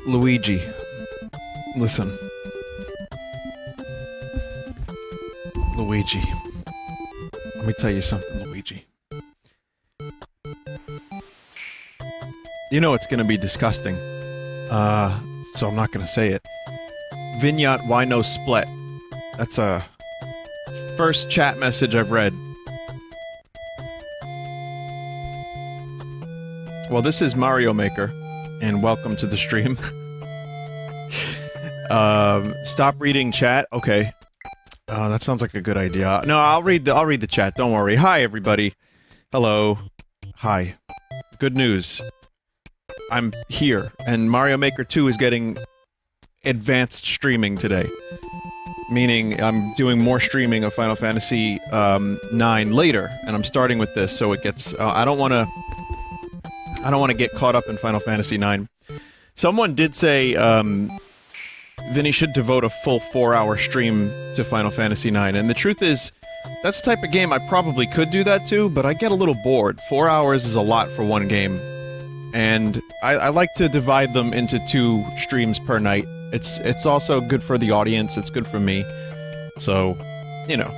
Luigi. Listen. Luigi. Let me tell you something, Luigi. You know it's gonna be disgusting. So I'm not gonna say it. Vignette, why no split? That's a first chat message I've read. Well, this is Mario Maker, and welcome to the stream. Stop reading chat? Okay. That sounds like a good idea. No, I'll read the chat, don't worry. Hi, everybody. Hello. Hi. Good news. I'm here, and Mario Maker 2 is getting advanced streaming today. Meaning, I'm doing more streaming of Final Fantasy 9 later, and I'm starting with this, so it gets... I don't want to get caught up in Final Fantasy 9. Someone did say, Vinny should devote a full 4-hour stream to Final Fantasy 9, and the truth is, that's the type of game I probably could do that to, but I get a little bored. 4 hours is a lot for one game. And I like to divide them into 2 streams per night. It's also good for the audience, it's good for me. So, you know.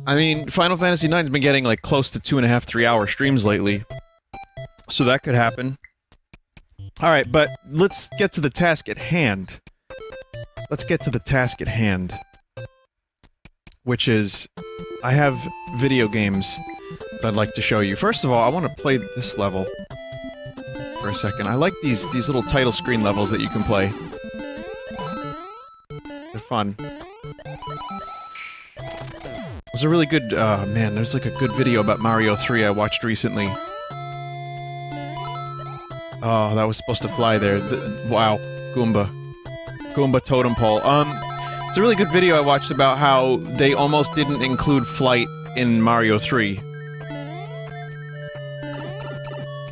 I mean, Final Fantasy 9's been getting like close to 2.5, 3-hour streams lately. So that could happen. Alright, but let's get to the task at hand. Let's get to the task at hand. Which is, I have video games that I'd like to show you. First of all, I want to play this level for a second. I like these little title screen levels that you can play. They're fun. There's a really good, man, there's like a good video about Mario 3 I watched recently. Oh, that was supposed to fly there. Wow. Goomba. Goomba totem pole. It's a really good video I watched about how they almost didn't include flight in Mario 3.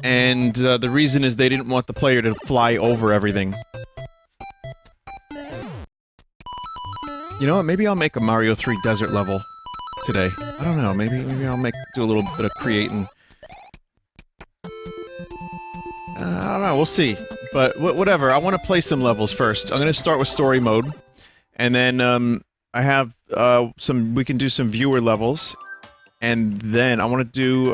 And the reason is they didn't want the player to fly over everything. You know what, maybe I'll make a Mario 3 desert level today. I don't know, maybe I'll do a little bit of creating. I don't know, we'll see. But whatever, I want to play some levels first. I'm gonna start with story mode. And then, I have, we can do some viewer levels. And then I want to do,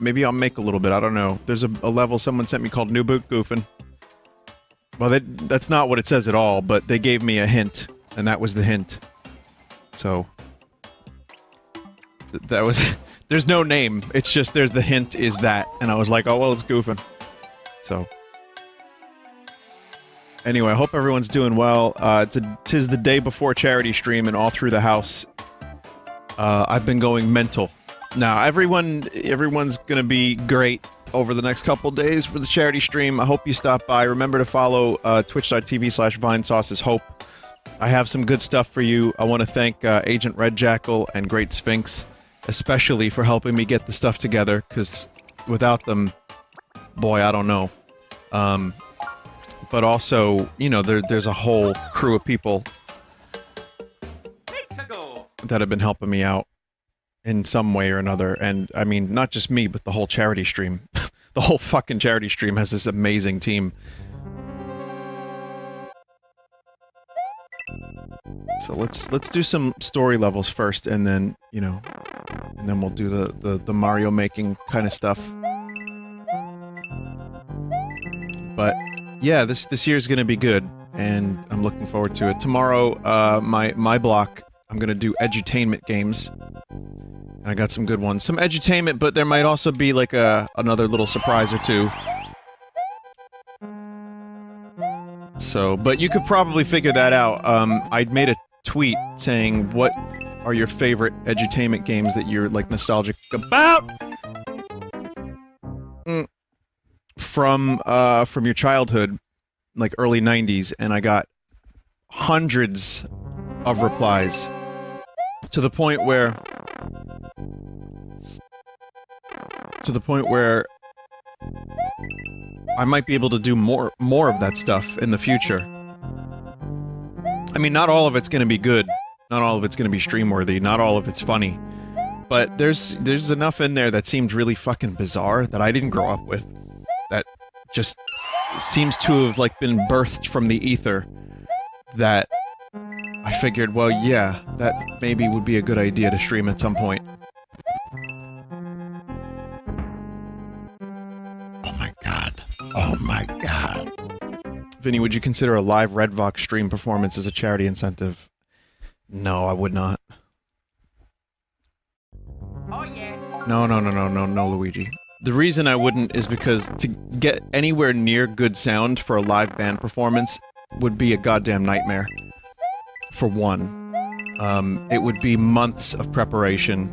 maybe I'll make a little bit, I don't know. There's a level someone sent me called New Boot Goofin'. Well, that's not what it says at all, but they gave me a hint, and that was the hint. So... that was... there's no name, it's just there's the hint is that, and I was like, oh well, it's Goofin'. So... anyway, I hope everyone's doing well. Tis the day before charity stream, and all through the house, I've been going mental. Now, everyone's gonna be great over the next couple days for the charity stream. I hope you stop by. Remember to follow twitch.tv/Vinesauce's Hope. I have some good stuff for you. I want to thank Agent Red Jackal and Great Sphinx, especially for helping me get the stuff together, because without them, boy, I don't know. But also, you know, there's a whole crew of people that have been helping me out in some way or another, and I mean, not just me, but the whole charity stream. The whole fucking charity stream has this amazing team. So let's do some story levels first, and then, you know, and then we'll do the Mario making kind of stuff. But yeah, this year's gonna be good, and I'm looking forward to it. Tomorrow, my block, I'm gonna do edutainment games. And I got some good ones. Some edutainment, but there might also be like another little surprise or two. So, but you could probably figure that out. I made a tweet saying, what are your favorite edutainment games that you're, like, nostalgic about? From your childhood, like, early 90s, and I got hundreds of replies. To the point where I might be able to do more of that stuff in the future. I mean, not all of it's gonna be good. Not all of it's gonna be stream-worthy. Not all of it's funny. But there's enough in there that seemed really fucking bizarre that I didn't grow up with. just seems to have, like, been birthed from the ether, that I figured, well, yeah, that maybe would be a good idea to stream at some point. Oh my god. Oh my god. Vinny, would you consider a live Redvox stream performance as a charity incentive? No, I would not. Oh yeah. No, Luigi. The reason I wouldn't is because to get anywhere near good sound for a live band performance would be a goddamn nightmare. For one. It would be months of preparation.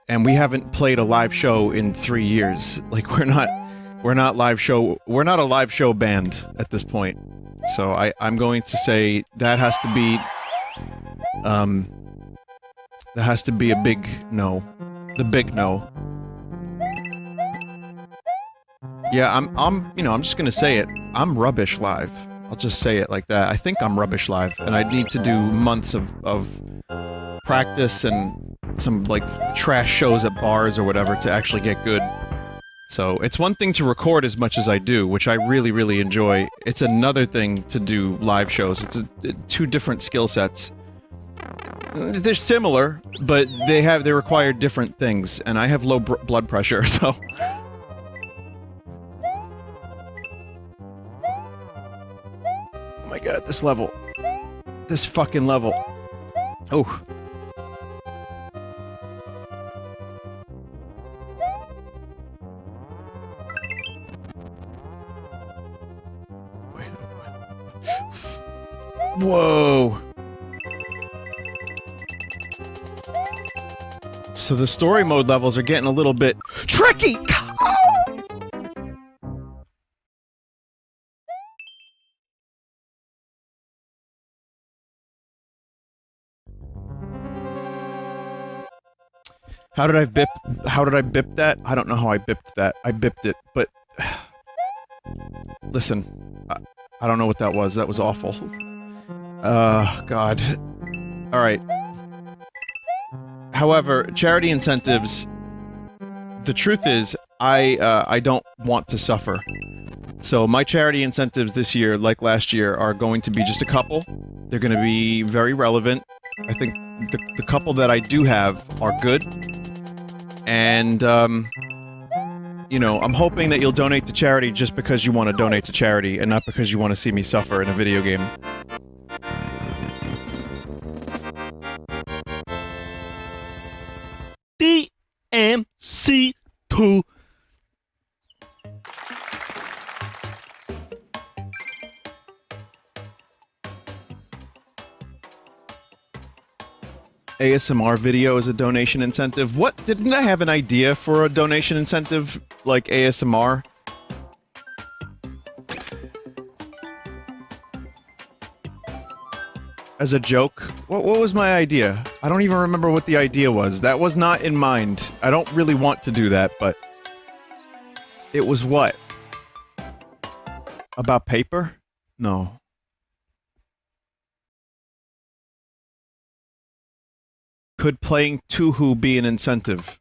And we haven't played a live show in 3 years. Like, we're not a live show band at this point. So I'm going to say that has to be, that has to be a big no. The big no. Yeah, I'm just gonna say it. I'm rubbish live. I'll just say it like that. I think I'm rubbish live, and I need to do months of practice and some, like, trash shows at bars or whatever to actually get good. So, it's one thing to record as much as I do, which I really, really enjoy. It's another thing to do live shows. It's two different skill sets. They're similar, but they require different things, and I have low blood pressure, so... Oh my god, this level. This fucking level. Oh. Whoa. So the story mode levels are getting a little bit tricky! How did I bip that? I don't know how I bipped that. I bipped it, but... Listen. I don't know what that was. That was awful. God. Alright. However, charity incentives... The truth is, I don't want to suffer. So my charity incentives this year, like last year, are going to be just a couple. They're going to be very relevant. I think the couple that I do have are good. And, you know, I'm hoping that you'll donate to charity just because you want to donate to charity, and not because you want to see me suffer in a video game. DMC2. ASMR video as a donation incentive. What? Didn't I have an idea for a donation incentive like ASMR? As a joke? What was my idea? I don't even remember what the idea was. That was not in mind. I don't really want to do that, but... It was what? About paper? No. Could playing Touhou be an incentive?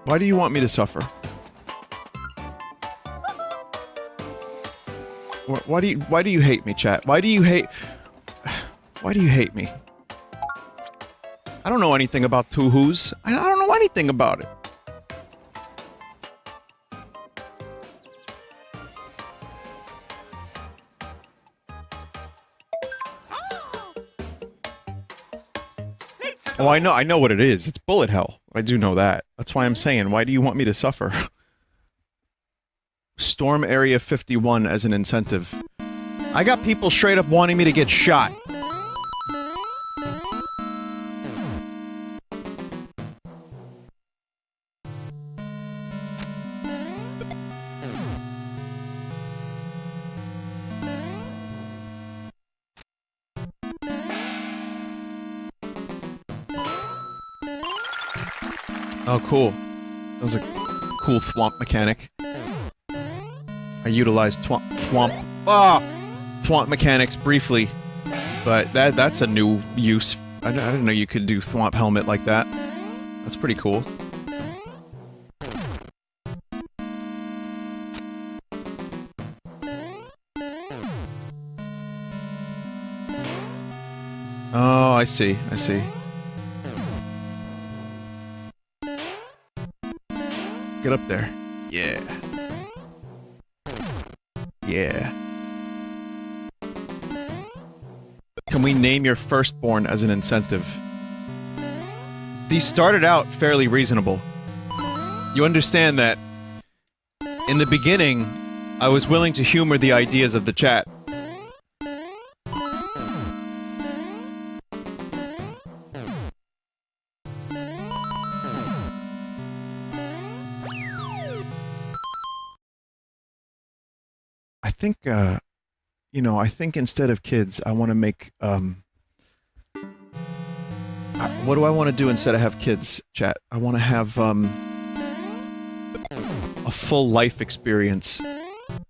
Why do you want me to suffer? Why do you hate me, chat? Why do you hate me? I don't know anything about Touhous. I don't know anything about it. Oh, I know what it is. It's bullet hell. I do know that. That's why I'm saying, why do you want me to suffer? Storm Area 51 as an incentive. I got people straight up wanting me to get shot. Oh, cool. That was a cool thwomp mechanic. I utilized thwomp mechanics briefly, but that's a new use I didn't know you could do Thwomp Helmet like that. That's pretty cool. Oh, I see. I see. Get up there. Yeah. Yeah. Can we name your firstborn as an incentive? These started out fairly reasonable. You understand that in the beginning, I was willing to humor the ideas of the chat. I think, you know, I think instead of kids, I want to make, what do I want to do instead of have kids, chat? I want to have, a full life experience.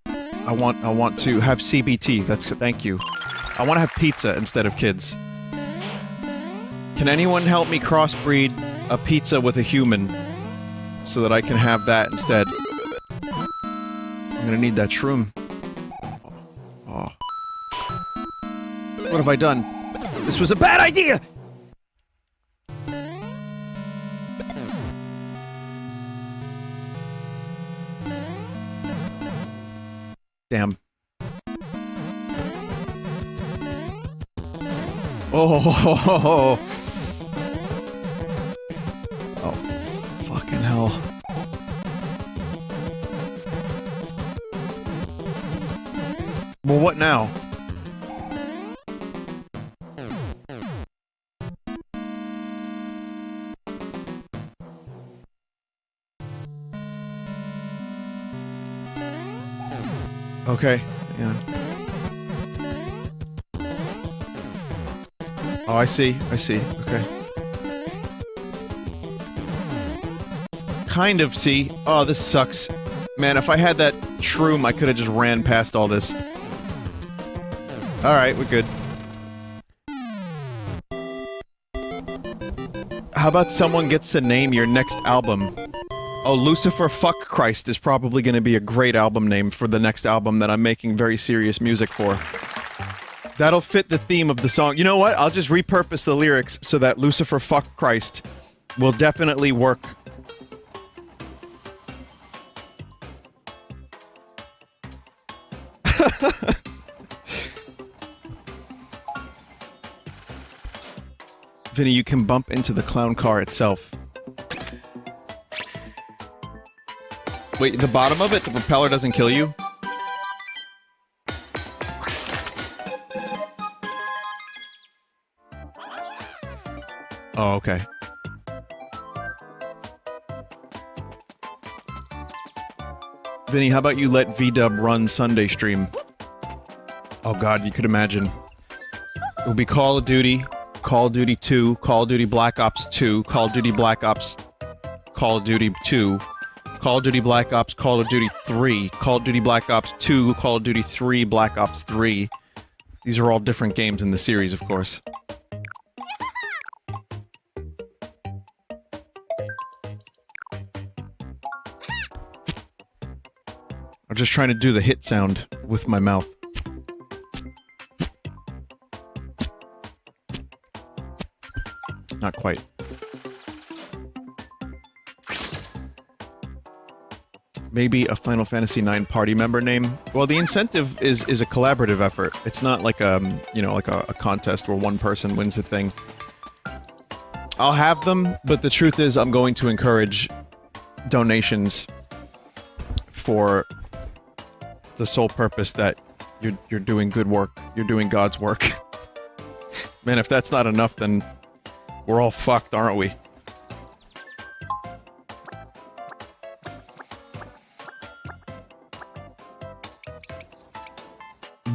I want to have CBT, thank you. I want to have pizza instead of kids. Can anyone help me crossbreed a pizza with a human so that I can have that instead? I'm gonna need that shroom. Oh. What have I done? This was a bad idea! Damn. Oh, oh, fucking hell. Well, what now? Okay, yeah. Oh, I see, okay. Kind of see. Oh, this sucks. Man, if I had that shroom, I could have just ran past all this. Alright, we're good. How about someone gets to name your next album? Oh, Lucifer Fuck Christ is probably gonna be a great album name for the next album that I'm making very serious music for. That'll fit the theme of the song. You know what? I'll just repurpose the lyrics so that Lucifer Fuck Christ will definitely work. Vinny, you can bump into the clown car itself. Wait, the bottom of it? The propeller doesn't kill you? Oh, okay. Vinny, how about you let V-Dub run Sunday stream? Oh god, you could imagine. It will be Call of Duty, Call of Duty 2, Call of Duty Black Ops 2, Call of Duty Black Ops, Call of Duty 2, Call of Duty Black Ops, Call of Duty 3, Call of Duty Black Ops 2, Call of Duty 3, Black Ops 3. These are all different games in the series, of course. I'm just trying to do the hit sound with my mouth. Not quite. Maybe a Final Fantasy IX party member name? Well, the incentive is a collaborative effort. It's not like you know, like a contest where one person wins the thing. I'll have them, but the truth is I'm going to encourage donations for the sole purpose that you're doing good work. You're doing God's work. Man, if that's not enough, then we're all fucked, aren't we?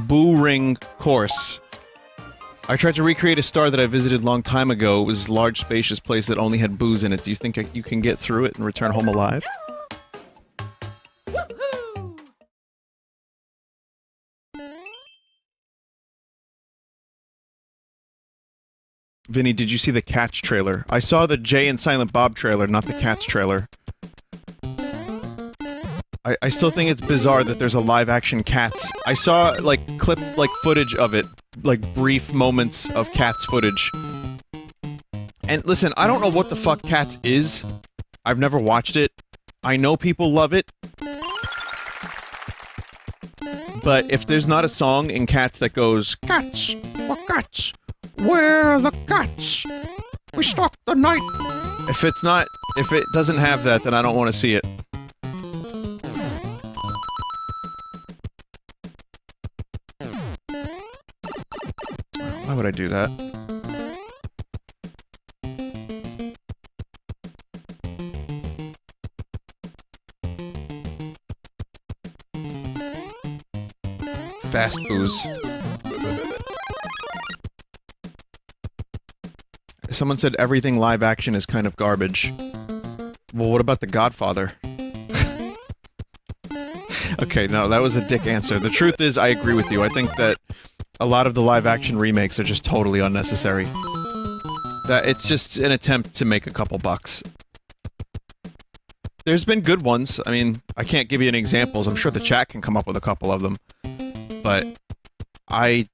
Boo Ring Course. I tried to recreate a star that I visited a long time ago. It was a large, spacious place that only had booze in it. Do you think you can get through it and return home alive? Vinny, did you see the Cats trailer? I saw the Jay and Silent Bob trailer, not the Cats trailer. I still think it's bizarre that there's a live-action Cats. I saw, like, footage of it. Like, brief moments of Cats footage. And listen, I don't know what the fuck Cats is. I've never watched it. I know people love it. But if there's not a song in Cats that goes, Cats, we're cats, we're the cats, we stalk the night. If it doesn't have that, then I don't want to see it. Why would I do that? Fast booze. Someone said everything live action is kind of garbage. Well, what about The Godfather? Okay, no, that was a dick answer. The truth is, I agree with you. I think that a lot of the live action remakes are just totally unnecessary. That it's just an attempt to make a couple bucks. There's been good ones. I mean, I can't give you any examples. I'm sure the chat can come up with a couple of them. But I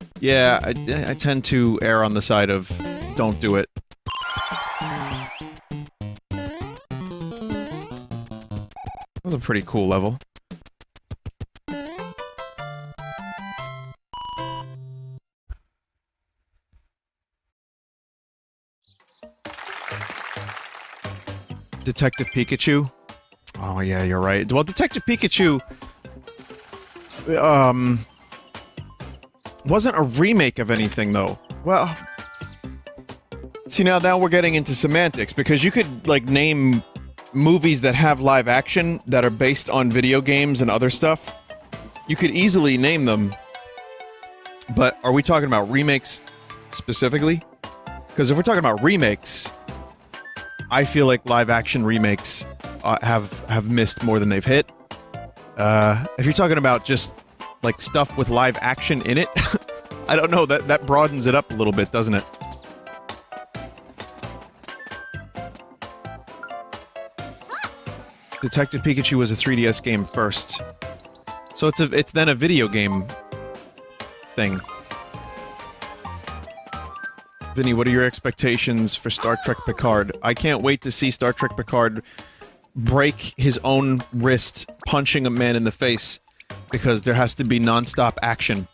tend to err on the side of don't do it. That was a pretty cool level. Detective Pikachu? Oh yeah, you're right. Well, Detective Pikachu... wasn't a remake of anything, though. Well... See, now we're getting into semantics, because you could, like, name movies that have live action that are based on video games and other stuff. You could easily name them. But are we talking about remakes specifically? Because if we're talking about remakes, I feel like live action remakes have missed more than they've hit. If you're talking about just, like, stuff with live action in it, I don't know, that broadens it up a little bit, doesn't it? Detective Pikachu was a 3DS game first. So it's then a video game thing. Vinny, what are your expectations for Star Trek Picard? I can't wait to see Star Trek Picard break his own wrist punching a man in the face, because there has to be non-stop action.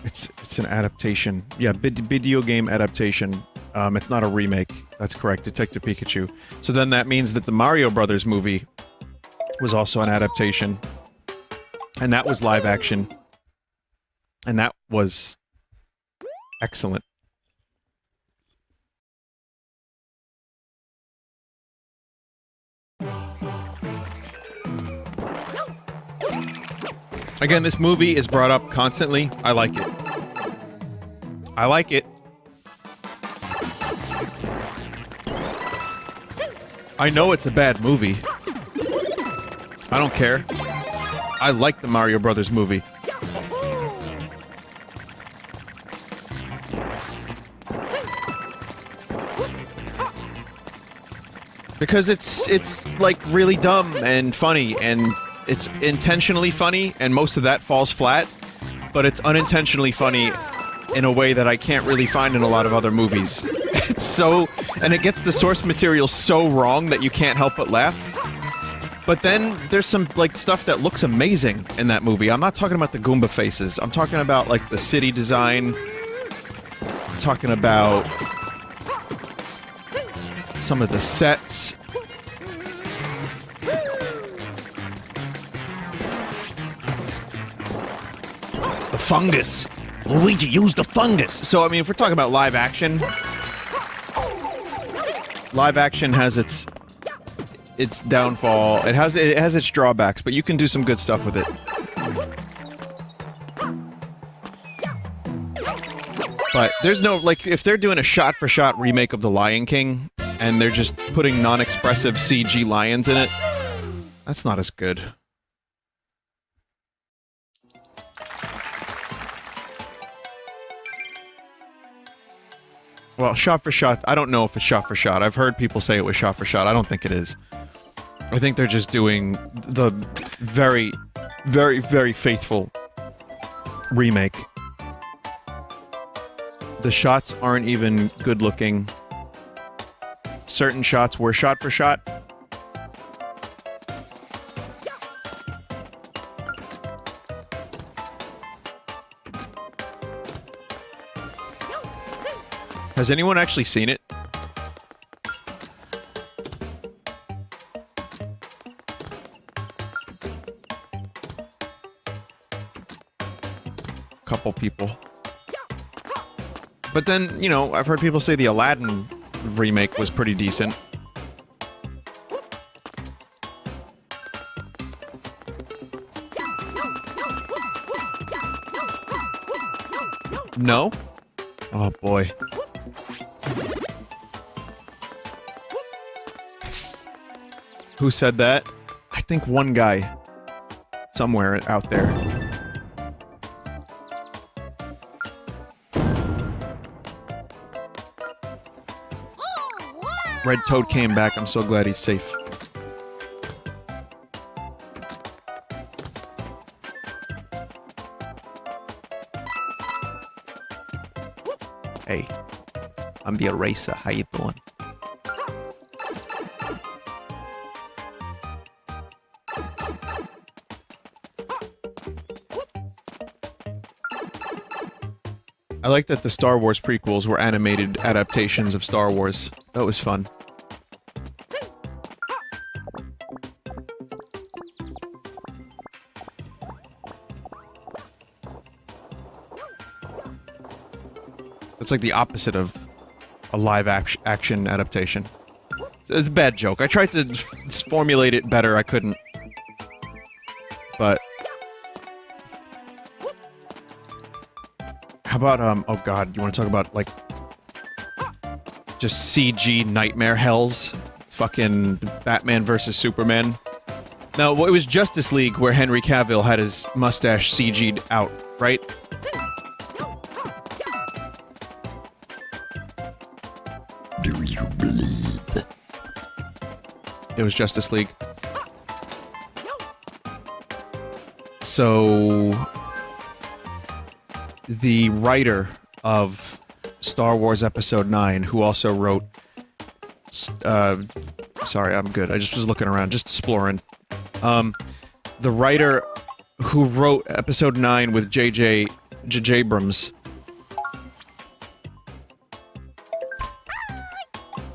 It's an adaptation. Yeah, video game adaptation. It's not a remake. That's correct, Detective Pikachu. So then that means that the Mario Brothers movie was also an adaptation. And that was live action. And that was excellent. Again, this movie is brought up constantly. I like it. I like it. I know it's a bad movie. I don't care. I like the Mario Brothers movie. Because it's like really dumb and funny, and it's intentionally funny, and most of that falls flat, but it's unintentionally funny in a way that I can't really find in a lot of other movies. It's so... and it gets the source material so wrong that you can't help but laugh. But then, there's some, like, stuff that looks amazing in that movie. I'm not talking about the Goomba faces. I'm talking about, like, the city design. I'm talking about... some of the sets. The fungus! Luigi used the fungus! So, I mean, if we're talking about live action... live action has its downfall. It has its drawbacks, but you can do some good stuff with it. But there's no, like, if they're doing a shot-for-shot remake of The Lion King, and they're just putting non-expressive CG lions in it, that's not as good. Well, shot for shot, I don't know if it's shot for shot. I've heard people say it was shot for shot. I don't think it is. I think they're just doing the very, very, very faithful remake. The shots aren't even good looking. Certain shots were shot for shot. Has anyone actually seen it? Couple people. But then, you know, I've heard people say the Aladdin remake was pretty decent. No? Oh boy. Who said that? I think one guy. Somewhere out there. Red Toad came back. I'm so glad he's safe. Hey, I'm the eraser. How you doing? I like that the Star Wars prequels were animated adaptations of Star Wars. That was fun. It's like the opposite of a live action adaptation. It's a bad joke. I tried to formulate it better, I couldn't. But... how about, oh god, you want to talk about, like... just CG nightmare hells? It's fucking Batman versus Superman. No, it was Justice League where Henry Cavill had his mustache CG'd out, right? Do you believe? It was Justice League. So... the writer of Star Wars Episode 9, who also wrote... sorry, I'm good. I just was looking around, just exploring. The writer who wrote Episode 9 with J.J. Abrams...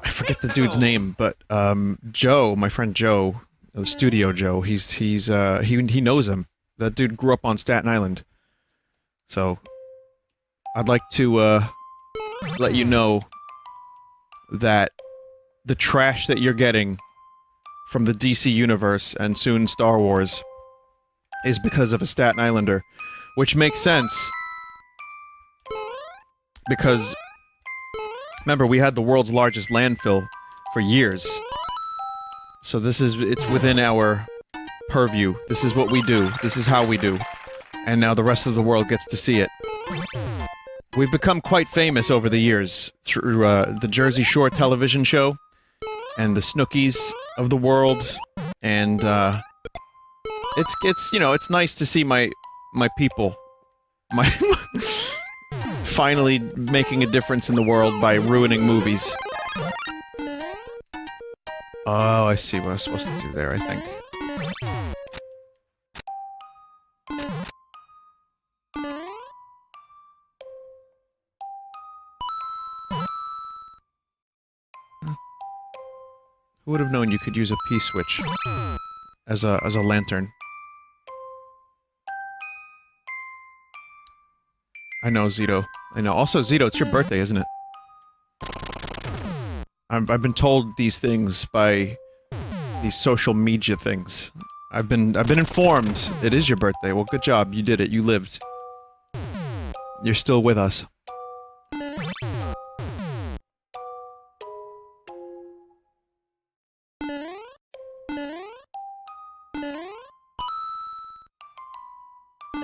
I forget the dude's name, but, Joe, my friend Joe, the Studio Joe, he knows him. That dude grew up on Staten Island. So... I'd like to, let you know that the trash that you're getting from the DC Universe and soon Star Wars is because of a Staten Islander, which makes sense. Because, remember, we had the world's largest landfill for years. So it's within our purview. This is what we do. This is how we do. And now the rest of the world gets to see it. We've become quite famous over the years through the Jersey Shore television show and the Snookies of the world, and it's you know, it's nice to see my people finally making a difference in the world by ruining movies. Oh, I see what I was supposed to do there, I think. Who would have known you could use a P-switch as a lantern? I know, Zito. I know. Also, Zito, it's your birthday, isn't it? I've been told these things by these social media things. I've been informed. It is your birthday. Well, good job. You did it. You lived. You're still with us.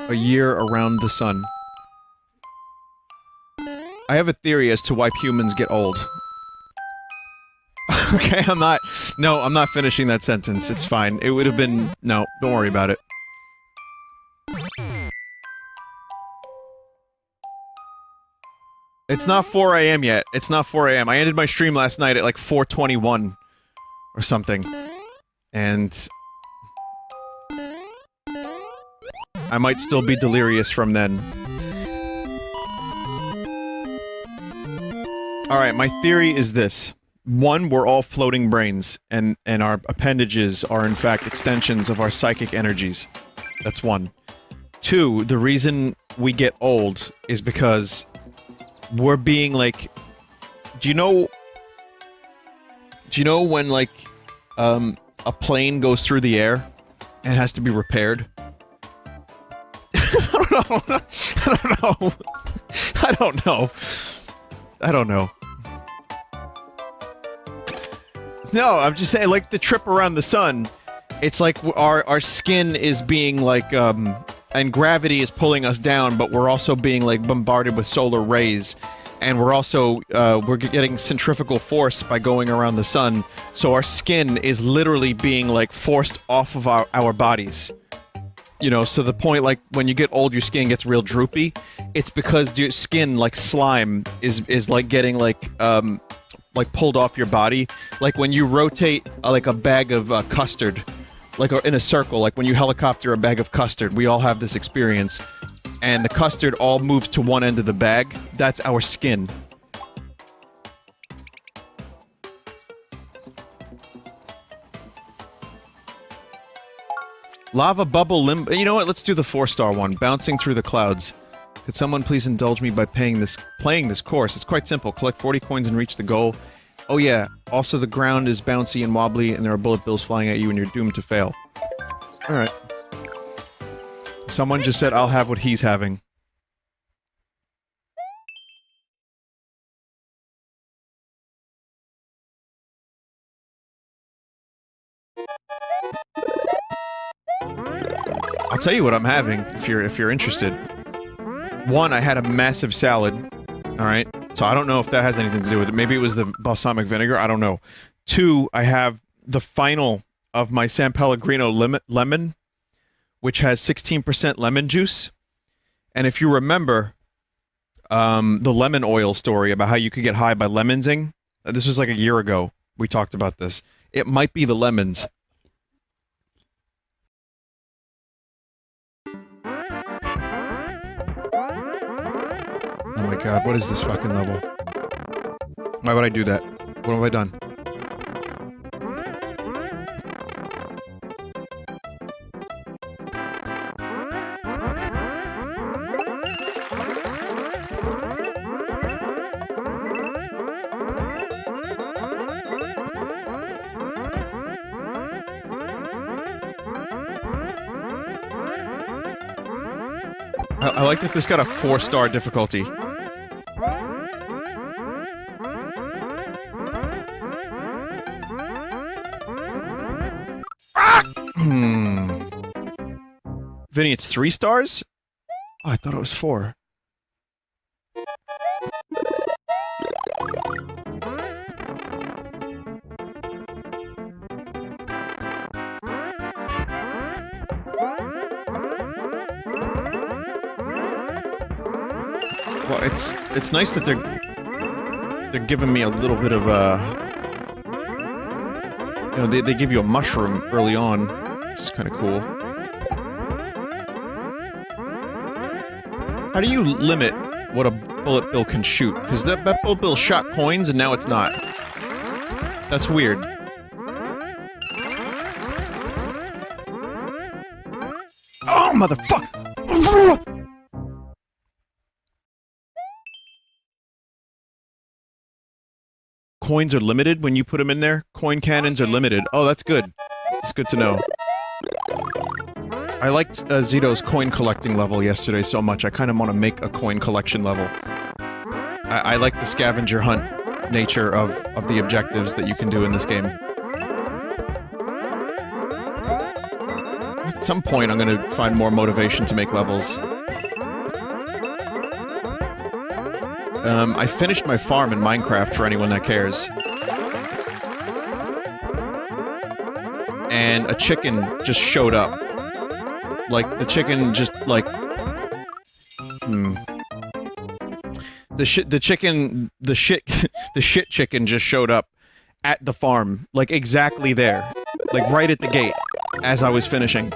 A year around the sun. I have a theory as to why humans get old. Okay, I'm not finishing that sentence. It's fine. It would have been... No, don't worry about it. It's not 4 AM yet. It's not 4 AM. I ended my stream last night at like 4:21 or something. And... I might still be delirious from then. Alright, my theory is this. One, we're all floating brains, and our appendages are in fact extensions of our psychic energies. That's one. Two, the reason we get old is because we're being like... Do you know when, like, a plane goes through the air and has to be repaired? I don't know. No, I'm just saying, like, the trip around the sun, it's like our skin is being, like, and gravity is pulling us down, but we're also being, like, bombarded with solar rays, and we're also, we're getting centrifugal force by going around the sun, so our skin is literally being, like, forced off of our bodies. You know, so the point, like, when you get old, your skin gets real droopy, it's because your skin, like slime, is like, getting, like, pulled off your body. Like, when you rotate, like, a bag of, custard, like, in a circle, like, when you helicopter a bag of custard, we all have this experience, and the custard all moves to one end of the bag. That's our skin. Lava bubble limb. You know what? Let's do the 4-star one. Bouncing through the clouds. Could someone please indulge me by playing this course? It's quite simple. Collect 40 coins and reach the goal. Oh yeah. Also, the ground is bouncy and wobbly, and there are bullet bills flying at you, and you're doomed to fail. All right. Someone just said I'll have what he's having. I'll tell you what I'm having, if you're interested. One, I had a massive salad, alright? So I don't know if that has anything to do with it. Maybe it was the balsamic vinegar, I don't know. Two, I have the final of my San Pellegrino lemon, which has 16% lemon juice. And if you remember, the lemon oil story about how you could get high by lemonsing, this was like a year ago, we talked about this. It might be the lemons. Oh my god, what is this fucking level? Why would I do that? What have I done? I like that this got a 4-star difficulty. Vinny, it's 3 stars? Oh, I thought it was 4. Well, it's nice that they're giving me a little bit of you know, they give you a mushroom early on, which is kind of cool. How do you limit what a bullet bill can shoot? Because that bullet bill shot coins and now it's not. That's weird. Oh, motherfucker! Coins are limited when you put them in there? Coin cannons are limited. Oh, that's good. It's good to know. I liked Zito's coin collecting level yesterday so much, I kind of want to make a coin collection level. I like the scavenger hunt nature of the objectives that you can do in this game. At some point, I'm gonna find more motivation to make levels. I finished my farm in Minecraft for anyone that cares. And a chicken just showed up. Like, the chicken just, like... The shit chicken just showed up at the farm. Like, exactly there. Like, right at the gate. As I was finishing.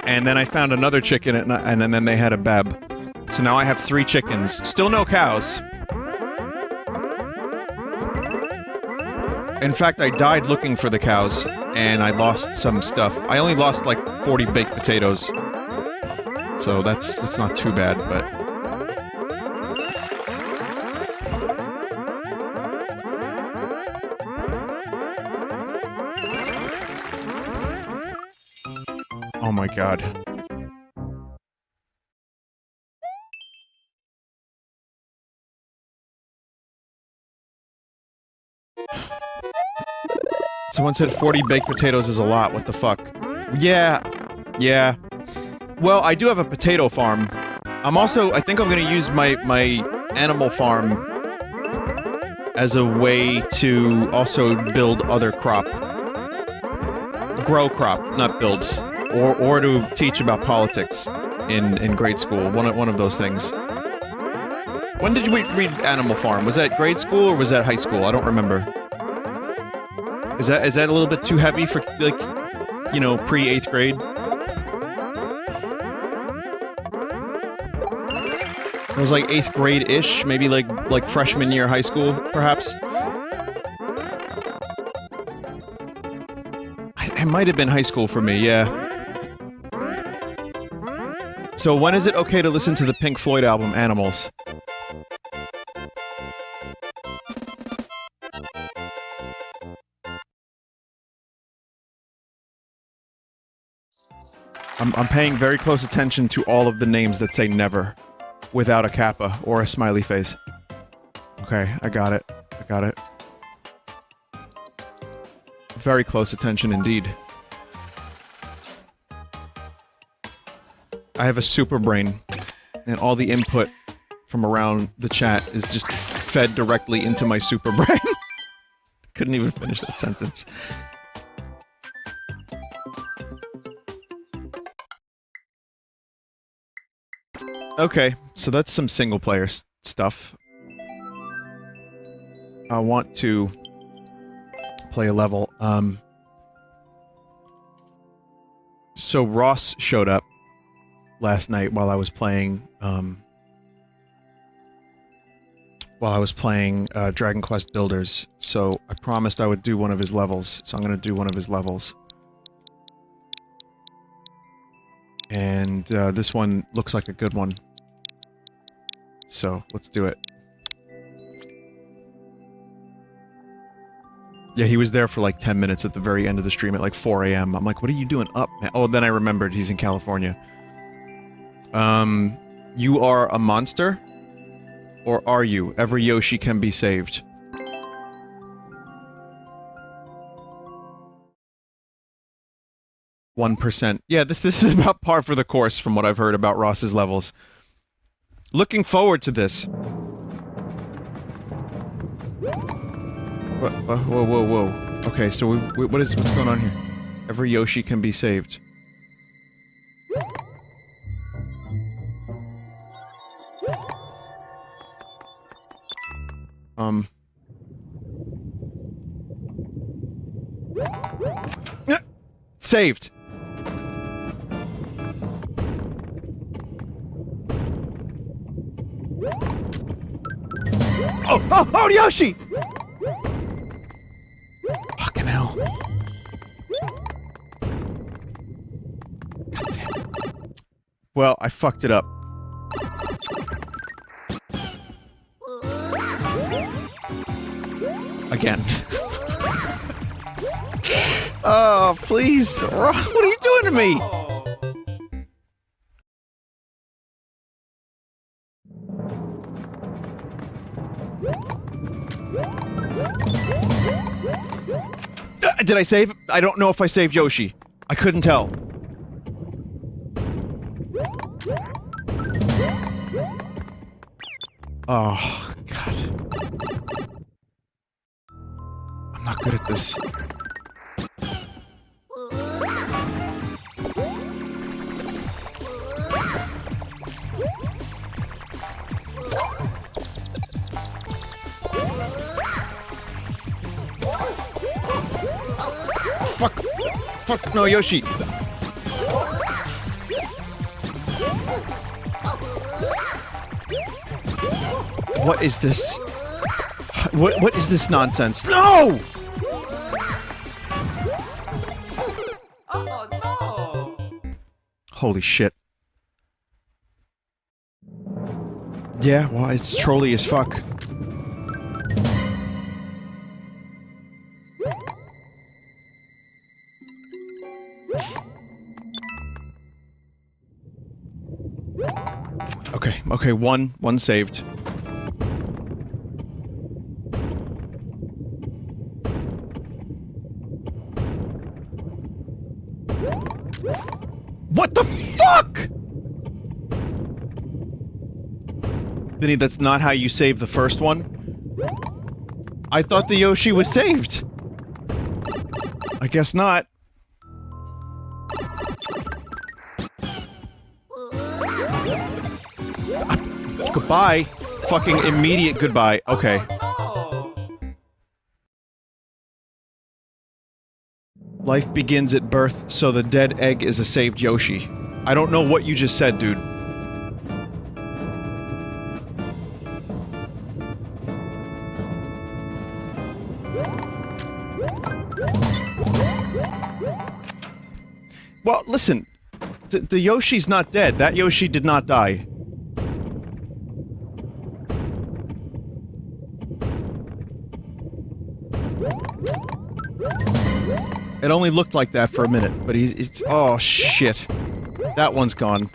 And then I found another chicken, and then they had a bab. So now I have 3 chickens. Still no cows. In fact, I died looking for the cows, and I lost some stuff. I only lost, like, 40 baked potatoes. So that's not too bad, but... Oh my god. Someone said 40 baked potatoes is a lot, what the fuck? Yeah. Yeah. Well, I do have a potato farm. I think I'm gonna use my animal farm as a way to also build other crop. Grow crop, not builds. Or to teach about politics in grade school. One of those things. When did you read Animal Farm? Was that grade school or was that high school? I don't remember. Is that a little bit too heavy for, like, you know, pre-8th grade? It was like 8th grade-ish, maybe like freshman year high school, perhaps? It might have been high school for me, yeah. So when is it okay to listen to the Pink Floyd album, Animals? I'm paying very close attention to all of the names that say never, without a kappa or a smiley face. Okay, I got it. I got it. Very close attention indeed. I have a super brain, and all the input from around the chat is just fed directly into my super brain. Couldn't even finish that sentence. Okay, so that's some single-player stuff. I want to play a level. So Ross showed up last night while I was playing, Dragon Quest Builders, so I promised I would do one of his levels, so I'm gonna do one of his levels. And, this one looks like a good one. So, let's do it. Yeah, he was there for like 10 minutes at the very end of the stream at like 4 AM. I'm like, what are you doing up, man? Oh, then I remembered he's in California. You are a monster? Or are you? Every Yoshi can be saved. %. Yeah, this is about par for the course from what I've heard about Ross's levels. Looking forward to this. Whoa. Okay, so what's going on here? Every Yoshi can be saved. Saved. Oh, Yoshi! Fucking hell. Well, I fucked it up. Again. Oh, please. What are you doing to me? Did I save? I don't know if I saved Yoshi. I couldn't tell. Oh, God. I'm not good at this. Fuck! Fuck! No, Yoshi! What is this? What is this nonsense? No! Oh no! Holy shit. Yeah, well, it's trolly as fuck. Okay, one saved. What the fuck?! Vinny, that's not how you save the first one. I thought the Yoshi was saved. I guess not. Goodbye. Fucking immediate goodbye. Okay. Life begins at birth, so the dead egg is a saved Yoshi. I don't know what you just said, dude. Well, listen. The Yoshi's not dead. That Yoshi did not die. It only looked like that for a minute, but it's... Oh, shit. That one's gone.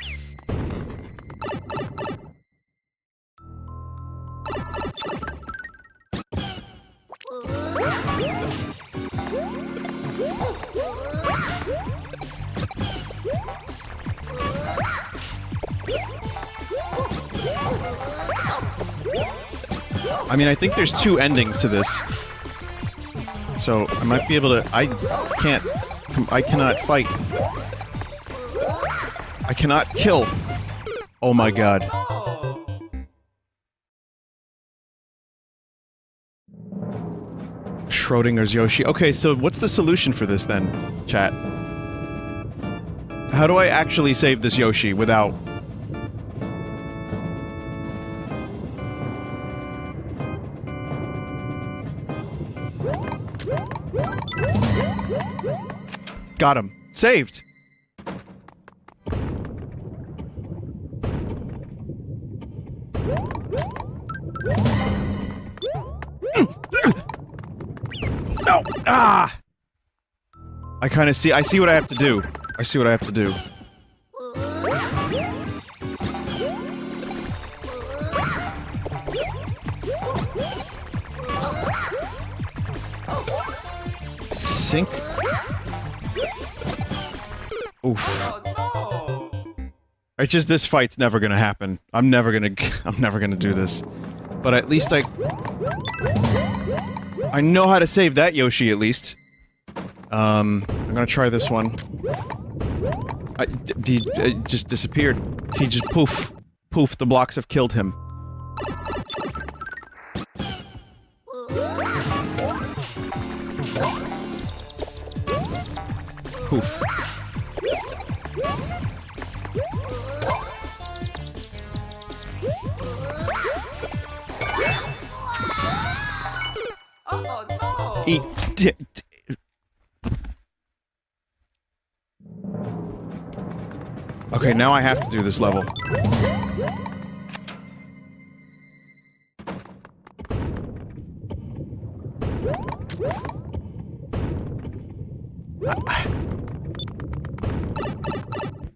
I mean, I think there's two endings to this. So, I might be able to... I cannot fight. I cannot kill. Oh my god. Schrodinger's Yoshi. Okay, so what's the solution for this then, chat? How do I actually save this Yoshi without... Got him. Saved! No! Ah! I kinda see- I see what I have to do. I see what I have to do. Think... Oof. It's just this fight's never gonna happen. I'm never gonna do this. But at least I know how to save that Yoshi, at least. I'm gonna try this one. It just disappeared. He just poof. Poof, the blocks have killed him. Poof. Oh no! Eat. Okay, now I have to do this level.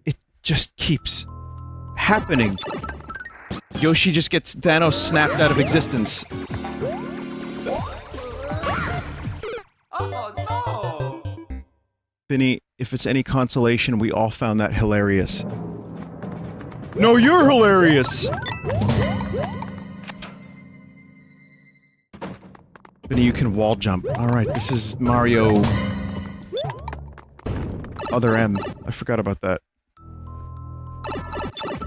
It just keeps happening. Yoshi just gets Thanos snapped out of existence. Oh no! Vinny, if it's any consolation, we all found that hilarious. No, you're hilarious! Vinny, you can wall jump. Alright, this is Mario... Other M. I forgot about that.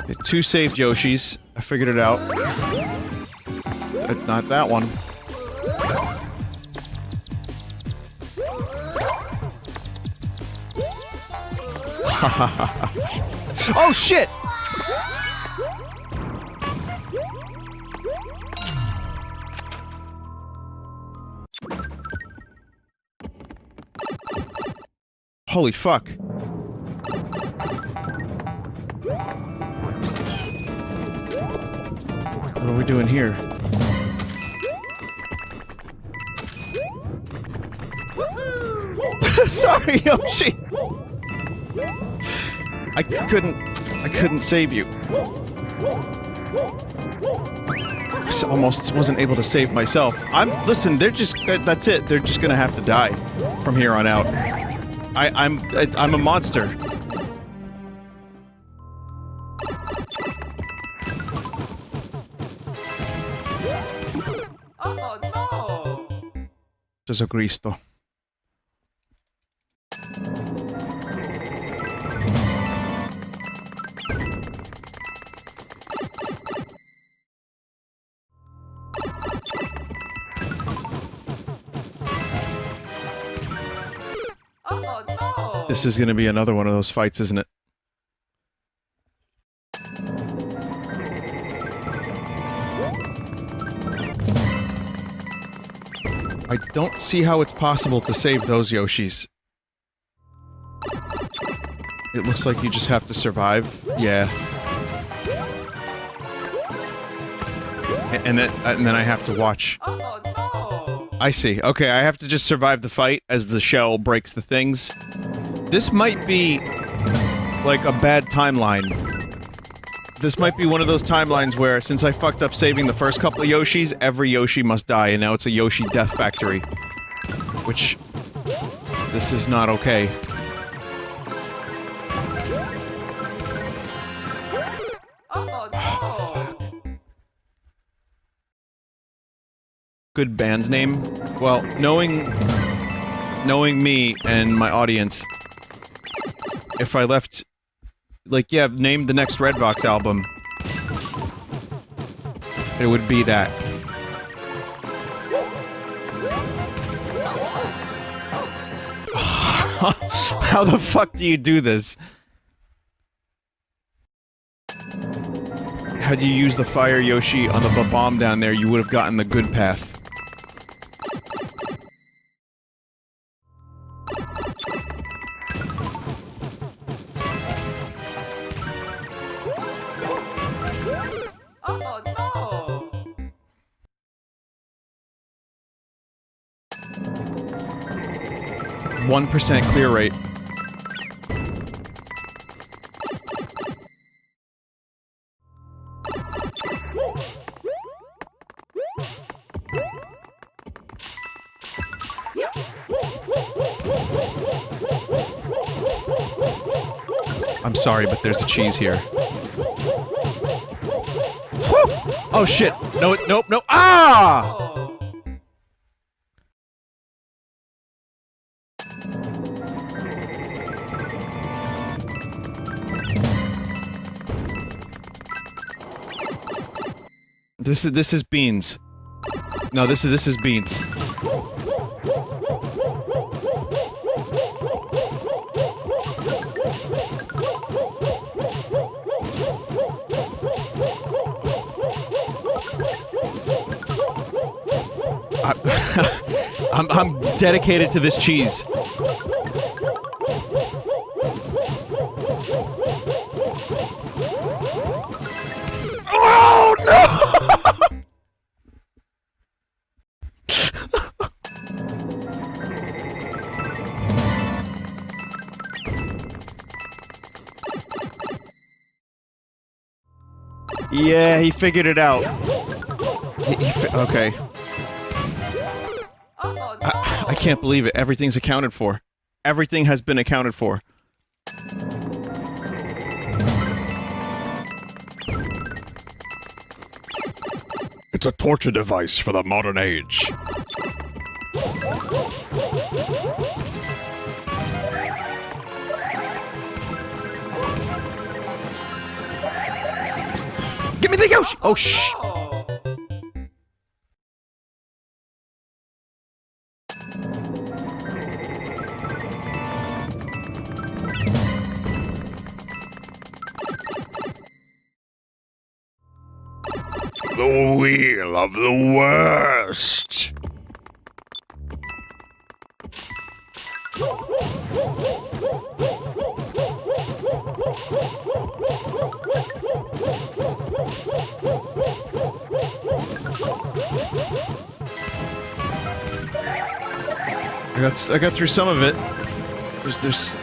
Okay, 2 saved Yoshis. I figured it out. Not that one. Oh shit! Holy fuck. What are we doing here? Sorry, Yoshi! I couldn't save you. Just almost wasn't able to save myself. Listen, they're just, that's it. They're just gonna have to die from here on out. I'm a monster. Oh no! Gesù Cristo. Oh no! This is gonna be another one of those fights, isn't it? I don't see how it's possible to save those Yoshis. It looks like you just have to survive. Yeah. And then I have to watch. Oh no! I see. Okay, I have to just survive the fight as the shell breaks the things. This might be like a bad timeline. This might be one of those timelines where, since I fucked up saving the first couple of Yoshis, every Yoshi must die, and now it's a Yoshi death factory. Which... this is not okay. Oh no! Good band name? Well, knowing me and my audience, if I left... like, yeah, name the next Redbox album, it would be that. How the fuck do you do this? Had you used the fire Yoshi on the bomb down there, you would have gotten the good path. Oh no! 1% clear rate. I'm sorry, but there's a cheese here. Whew! Oh shit! No, nope, no. Ah! Oh! This is beans. No, this is beans. I'm dedicated to this cheese. Oh no! Yeah, he figured it out. Okay. Oh no! I can't believe it. Everything's accounted for. Everything has been accounted for. It's a torture device for the modern age. Give me the Yoshi! Oh, shh! No. The wheel of the worst. I got through some of it. There's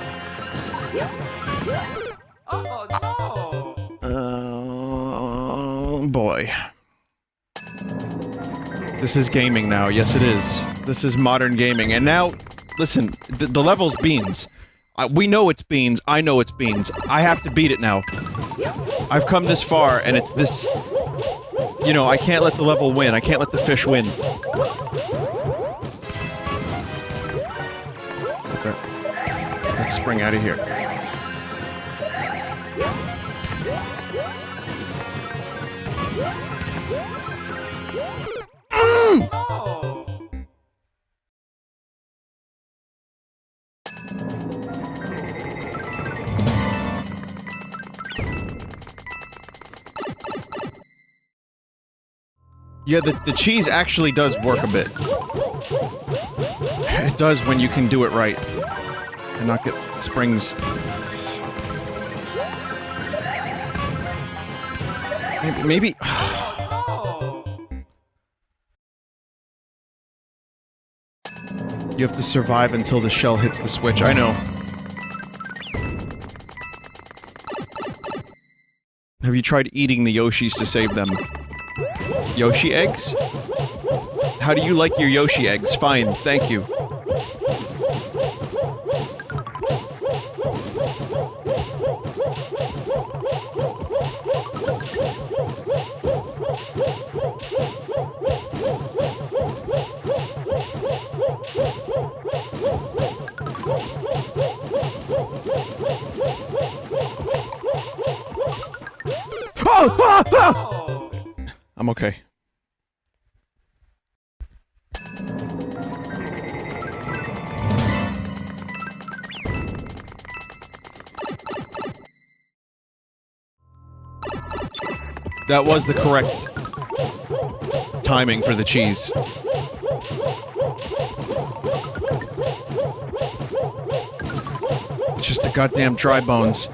Oh no. oh boy. This is gaming now. Yes, it is. This is modern gaming. And now, listen, the level's beans. We know it's beans. I know it's beans. I have to beat it now. I've come this far, and it's this... You know, I can't let the level win. I can't let the fish win. Let's spring out of here. No. Yeah, the cheese actually does work a bit. It does when you can do it right. And not get springs. Maybe... No. You have to survive until the shell hits the switch. I know. Have you tried eating the Yoshis to save them? Yoshi eggs? How do you like your Yoshi eggs? Fine, thank you. Oh! Ah! Ah! No. I'm okay. That was the correct timing for the cheese. It's just the goddamn dry bones.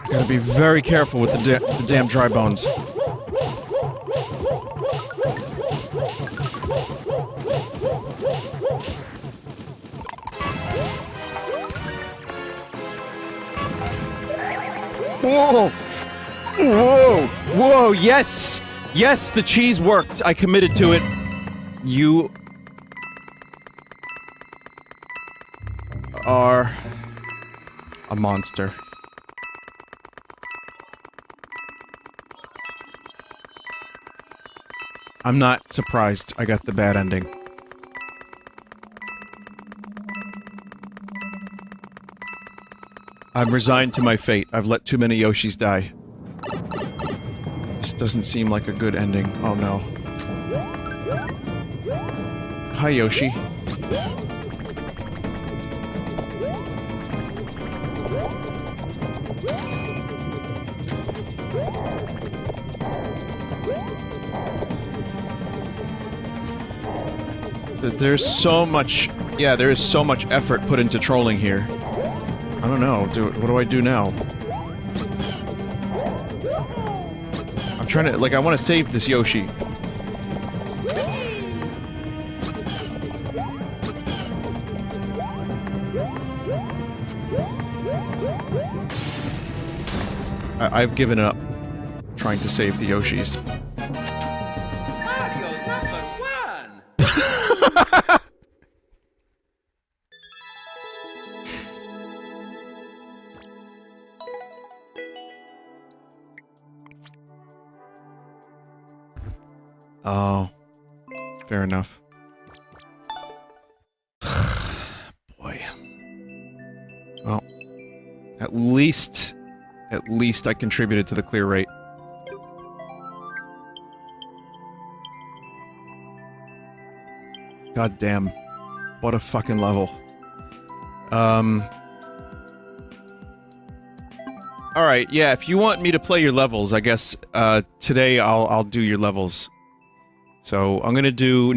Gotta be very careful with the damn dry bones. Whoa! Whoa! Whoa! Yes! Yes, the cheese worked. I committed to it. You... are... a monster. I'm not surprised I got the bad ending. I'm resigned to my fate. I've let too many Yoshis die. This doesn't seem like a good ending. Oh no. Hi, Yoshi. There's so much... Yeah, there is so much effort put into trolling here. I don't know. What do I do now? I'm trying to... Like, I want to save this Yoshi. I've given up trying to save the Yoshis. Mario's #1. Oh. Fair enough. Boy. Well, at least at least I contributed to the clear rate. God damn. What a fucking level. Alright, yeah, if you want me to play your levels, I guess, today I'll do your levels. So, I'm gonna do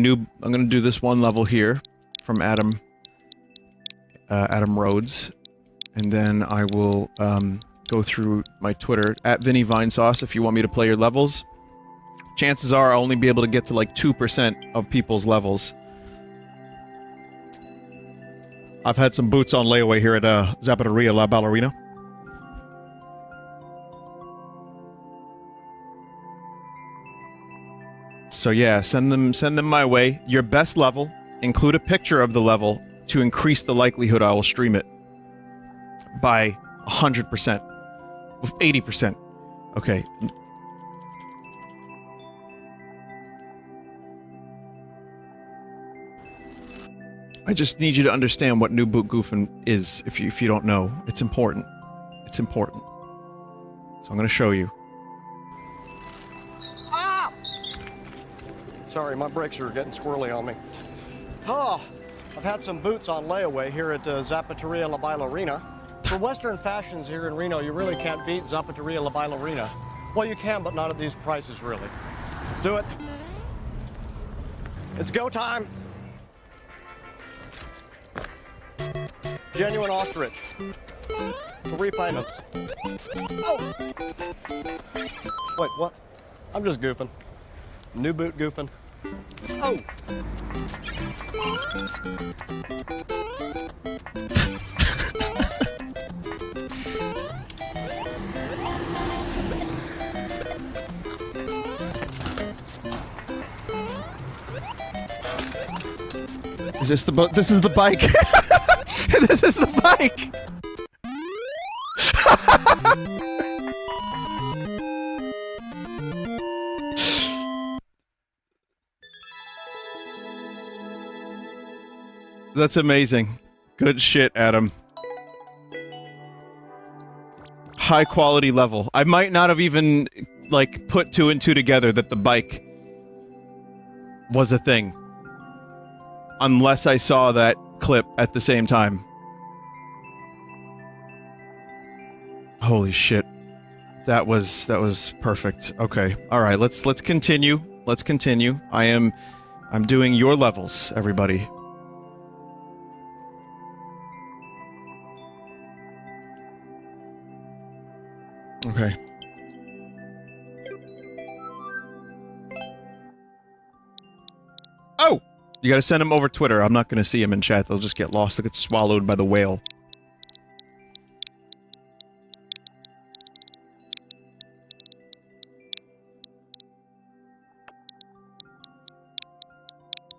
this one level here, from Adam Rhodes. And then I will, go through my Twitter, at Vinny Vinesauce, if you want me to play your levels. Chances are I'll only be able to get to like 2% of people's levels. I've had some boots on layaway here at, Zapateria La Ballerina. So yeah, send them my way. Your best level, include a picture of the level to increase the likelihood I will stream it by 100%. With 80%. Okay. I just need you to understand what New Boot Goofin is, if you don't know. It's important. It's important. So I'm gonna show you. Ah! Sorry, my brakes are getting squirrely on me. Oh, I've had some boots on layaway here at Zapateria La Ballerina. For Western fashions here in Reno, you really can't beat Zapateria La Ballerina. Well, you can, but not at these prices, really. Let's do it. It's go time. Genuine ostrich. 3 payments. Oh! Wait, what? I'm just goofing. New boot goofing. Oh! Is this the boat? This is the bike. This is the bike. That's amazing. Good shit, Adam. High quality level. I might not have even, like, put 2 and 2 together that the bike was a thing. Unless I saw that clip at the same time. Holy shit. That was perfect. Okay. Alright, let's continue. Let's continue. I'm doing your levels, everybody. Okay. Oh! You gotta send them over Twitter. I'm not gonna see them in chat. They'll just get lost. They'll get swallowed by the whale.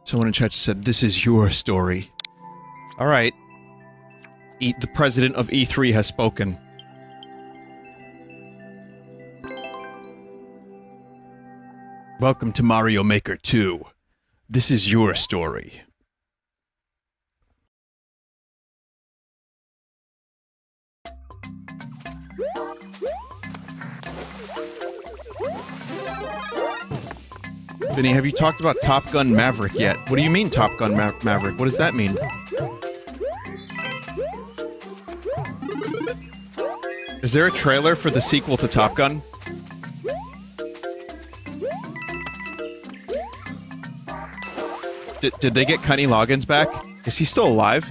Someone in chat just said, "This is your story." Alright. The president of E3 has spoken. Welcome to Mario Maker 2. This is your story. Vinny, have you talked about Top Gun Maverick yet? What do you mean Top Gun Maverick? What does that mean? Is there a trailer for the sequel to Top Gun? Did they get Kenny Loggins back? Is he still alive?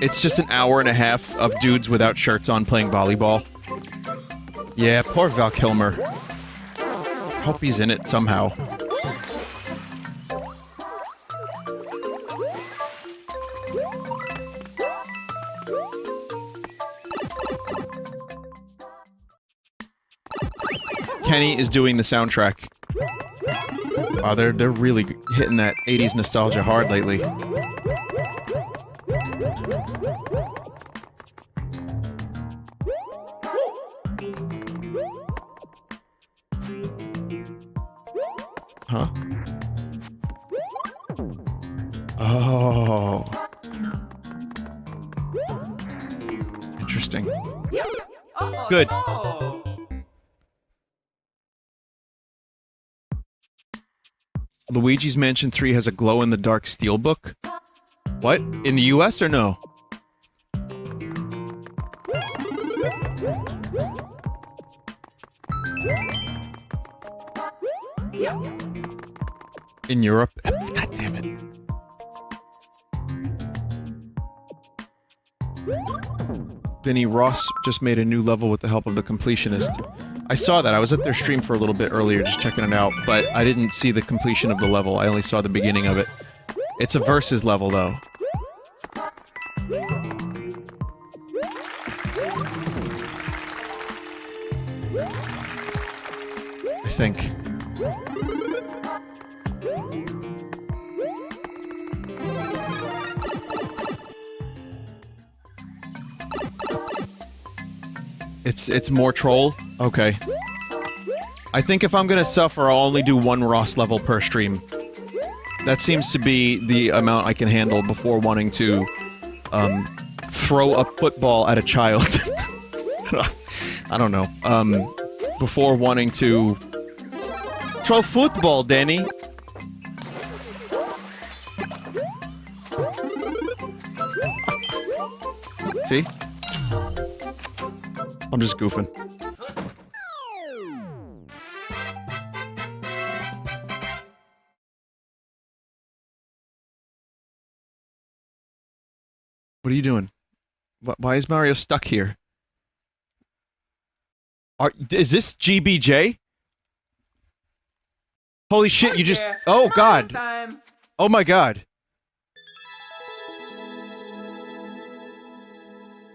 It's just an hour and a half of dudes without shirts on playing volleyball. Yeah, poor Val Kilmer. Hope he's in it somehow. Kenny is doing the soundtrack. Wow, they're really hitting that 80s nostalgia hard lately. Huh? Oh. Interesting. Oh, Good. no. Luigi's Mansion 3 has a glow-in-the-dark steelbook? What? In the US or no? In Europe? God damn it. Vinny, Ross just made a new level with the help of the completionist. I saw that. I was at their stream for a little bit earlier just checking it out, but I didn't see the completion of the level. I only saw the beginning of it. It's a versus level, though. I think. It's more troll? Okay. I think if I'm gonna suffer, I'll only do one Ross level per stream. That seems to be the amount I can handle before wanting to, throw a football at a child. I don't know. Before wanting to... Throw football, Danny! See? I'm just goofing. What are you doing? Why is Mario stuck here? Is this GBJ? Holy shit, you just... Oh, God. Oh, my God.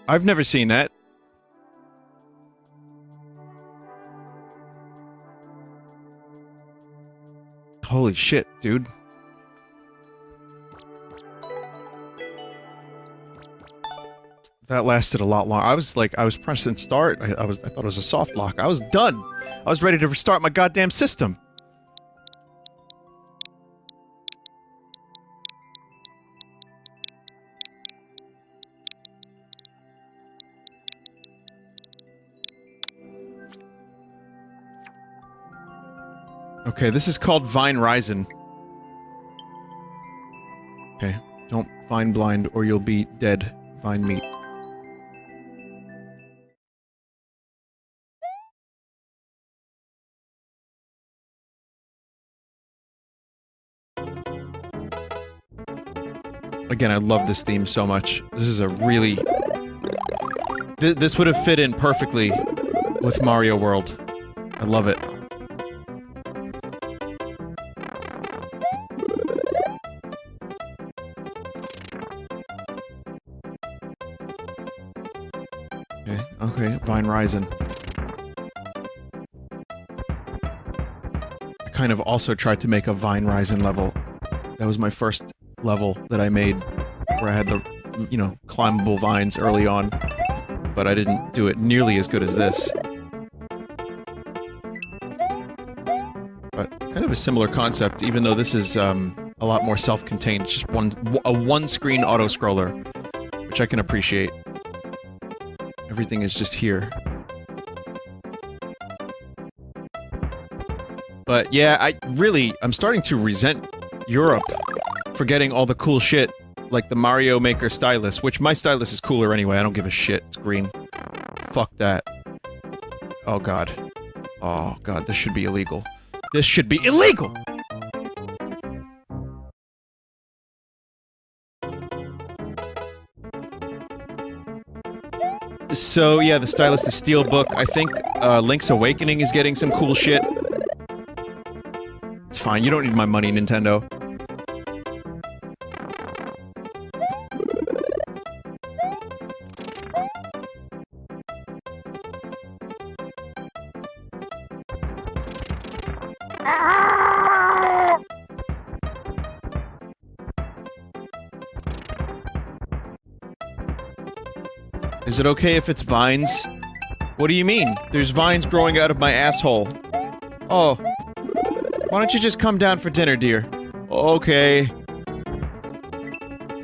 I've never seen that. Holy shit, dude. That lasted a lot long. I was pressing start. I thought it was a soft lock. I was done. I was ready to restart my goddamn system. Okay, this is called Vine Risin. Okay, don't vine blind or you'll be dead. Vine meat. Again, I love this theme so much. This is a really... This would have fit in perfectly with Mario World. I love it. Okay, Vine Risin. I kind of also tried to make a Vine Risin level. That was my first level that I made, where I had the, you know, climbable vines early on. But I didn't do it nearly as good as this. But kind of a similar concept, even though this is a lot more self-contained. Just a one-screen auto-scroller, which I can appreciate. Everything is just here. But yeah, I'm starting to resent Europe for getting all the cool shit, like the Mario Maker stylus, which my stylus is cooler anyway, I don't give a shit, it's green. Fuck that. Oh god. Oh god, this should be illegal. This should be illegal! So, yeah, the stylus, the steelbook. I think, Link's Awakening is getting some cool shit. It's fine, you don't need my money, Nintendo. Is it okay if it's vines? What do you mean? There's vines growing out of my asshole. Oh. Why don't you just come down for dinner, dear? Okay.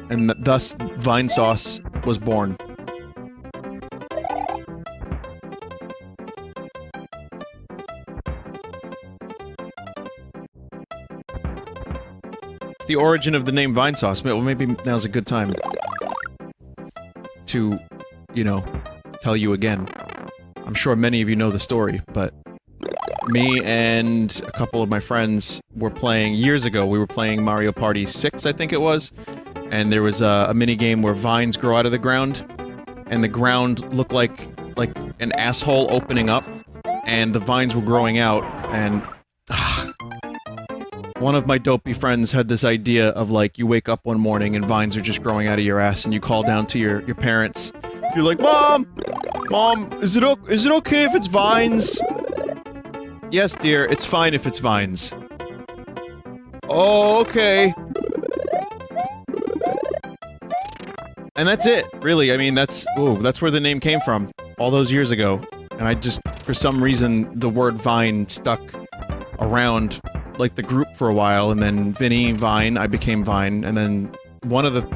And thus, Vinesauce was born. the origin of the name Vinesauce. Well, maybe now's a good time to, you know, tell you again. I'm sure many of you know the story, but me and a couple of my friends were playing years ago. We were playing Mario Party 6, I think it was, and there was a mini game where vines grow out of the ground, and the ground looked like an asshole opening up, and the vines were growing out, and one of my dopey friends had this idea of, like, you wake up one morning and vines are just growing out of your ass, and you call down to your parents. You're like, Mom! Mom, is it okay if it's vines? Yes, dear, it's fine if it's vines. Oh, okay. And that's it, really. I mean, that's where the name came from, all those years ago. And I just, for some reason, the word Vine stuck around, like, the group for a while, and then Vinny, Vine, I became Vine, and then one of the...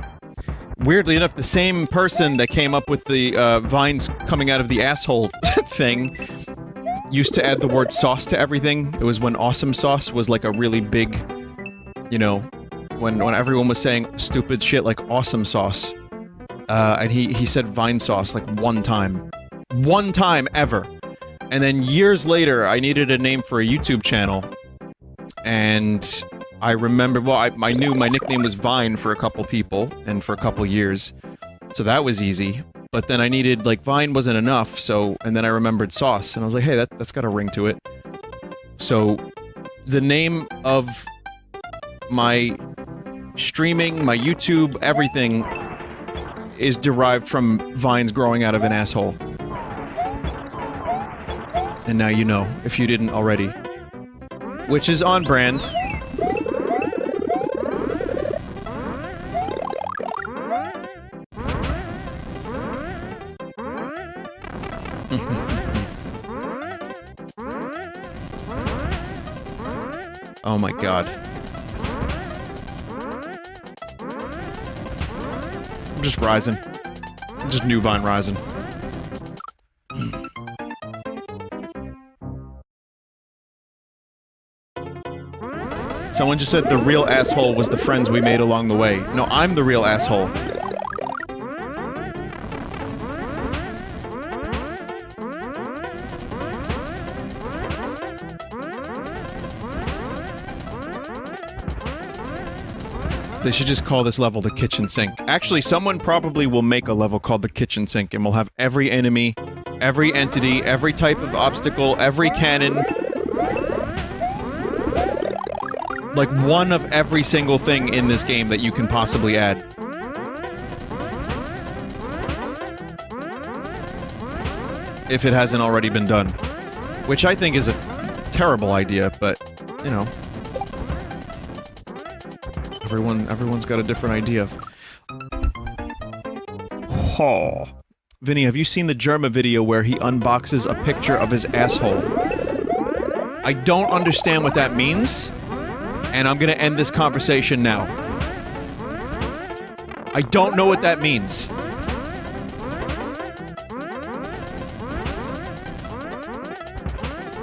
Weirdly enough, the same person that came up with the, vines coming out of the asshole thing used to add the word sauce to everything. It was when awesome sauce was, like, a really big, you know, when everyone was saying stupid shit like awesome sauce. And he said Vinesauce, like, one time. One time ever. And then years later, I needed a name for a YouTube channel. And I remember, well, I knew my nickname was Vine for a couple people, and for a couple years. So that was easy. But then I needed, like, Vine wasn't enough, so, and then I remembered Sauce, and I was like, hey, that's got a ring to it. So, the name of my streaming, my YouTube, everything is derived from vines growing out of an asshole. And now you know, if you didn't already. Which is on brand. Oh my god. I'm just rising. Just new Vine rising. Someone just said the real asshole was the friends we made along the way. No, I'm the real asshole. They should just call this level the kitchen sink. Actually, someone probably will make a level called the kitchen sink, and we'll have every enemy, every entity, every type of obstacle, every cannon. Like, one of every single thing in this game that you can possibly add. If it hasn't already been done. Which I think is a terrible idea, but, you know. Everyone's got a different idea. Oh. Vinny, have you seen the Germa video where he unboxes a picture of his asshole? I don't understand what that means, and I'm gonna end this conversation now. I don't know what that means.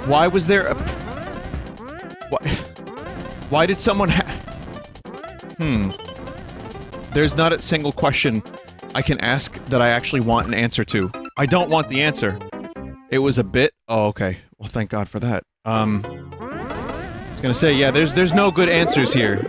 Why was there a... Why did someone There's not a single question I can ask that I actually want an answer to. I don't want the answer. It was a bit... Oh, okay. Well, thank God for that. I was gonna say, yeah, there's no good answers here.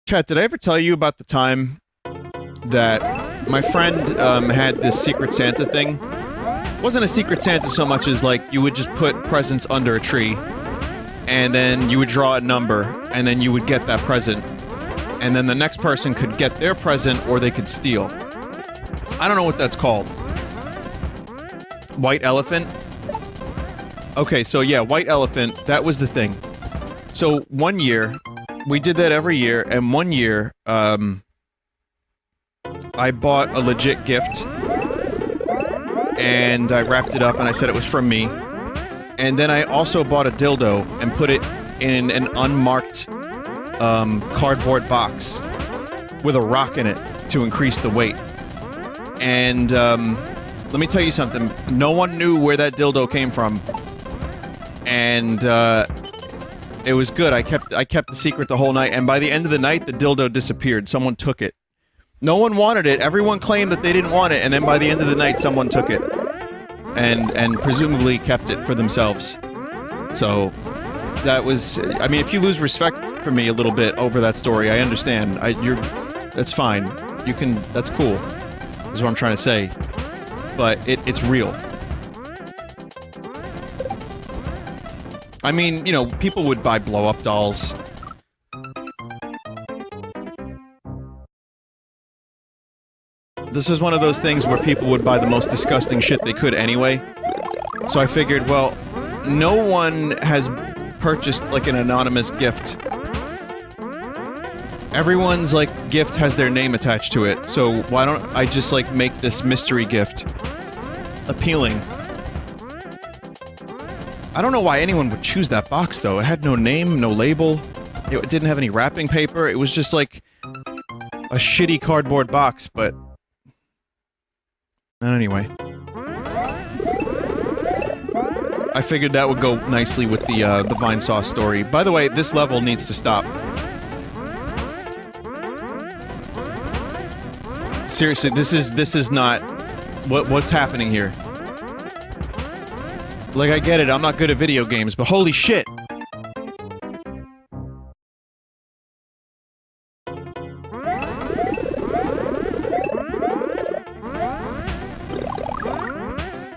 Chat, did I ever tell you about the time that my friend had this Secret Santa thing? It wasn't a Secret Santa so much as, like, you would just put presents under a tree, and then you would draw a number, and then you would get that present. And then the next person could get their present, or they could steal. I don't know what that's called. White elephant? Okay, so yeah, white elephant, that was the thing. So, one year... We did that every year, and one year, I bought a legit gift and I wrapped it up and I said it was from me. And then I also bought a dildo and put it in an unmarked cardboard box with a rock in it to increase the weight. And let me tell you something. No one knew where that dildo came from. And it was good. I kept the secret the whole night, and by the end of the night the dildo disappeared. Someone took it. No one wanted it. Everyone claimed that they didn't want it, and then by the end of the night someone took it. And presumably kept it for themselves. So that was, I mean, if you lose respect for me a little bit over that story, I understand. That's fine. You can, that's cool. Is what I'm trying to say. But it's real. I mean, you know, people would buy blow-up dolls. This is one of those things where people would buy the most disgusting shit they could anyway. So I figured, well, no one has purchased, like, an anonymous gift. Everyone's, like, gift has their name attached to it, so why don't I just, like, make this mystery gift appealing? I don't know why anyone would choose that box, though. It had no name, no label. It didn't have any wrapping paper. It was just, like, a shitty cardboard box, but... Anyway. I figured that would go nicely with the Vinesauce story. By the way, this level needs to stop. Seriously, this is not... What's happening here? Like, I get it, I'm not good at video games, but holy shit!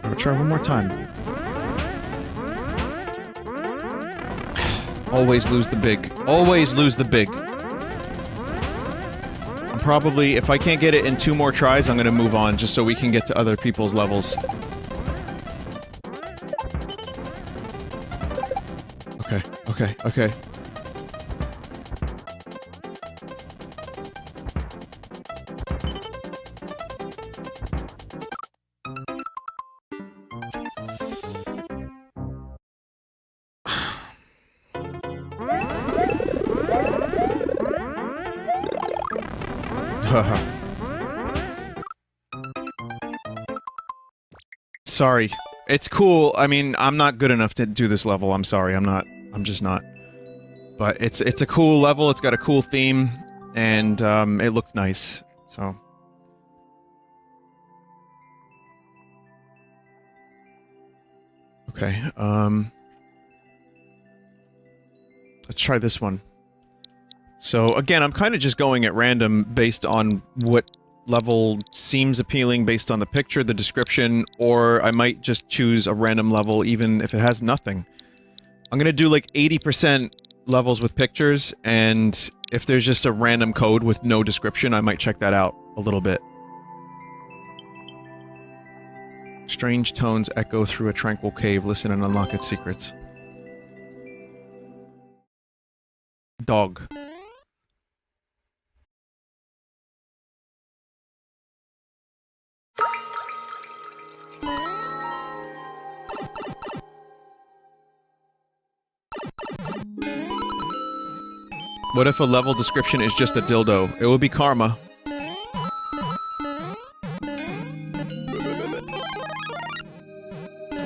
I'll try one more time. Always lose the big. Always lose the big. I'm probably, if I can't get it in 2 more tries, I'm gonna move on, just so we can get to other people's levels. Okay. Sorry. It's cool. I mean, I'm not good enough to do this level. I'm sorry. I'm just not. But it's a cool level. It's got a cool theme, and it looks nice. So okay. Let's try this one. So again, I'm kind of just going at random based on what level seems appealing based on the picture, the description, or I might just choose a random level even if it has nothing. I'm gonna do like 80% levels with pictures, and if there's just a random code with no description, I might check that out a little bit. Strange tones echo through a tranquil cave. Listen and unlock its secrets. Dog. What if a level description is just a dildo? It would be karma.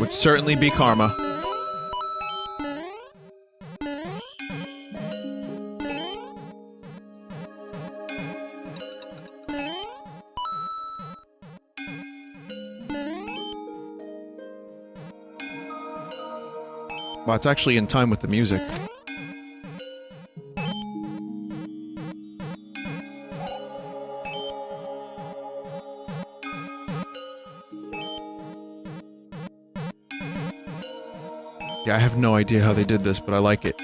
Would certainly be karma. Wow, it's actually in time with the music. Yeah, I have no idea how they did this, but I like it.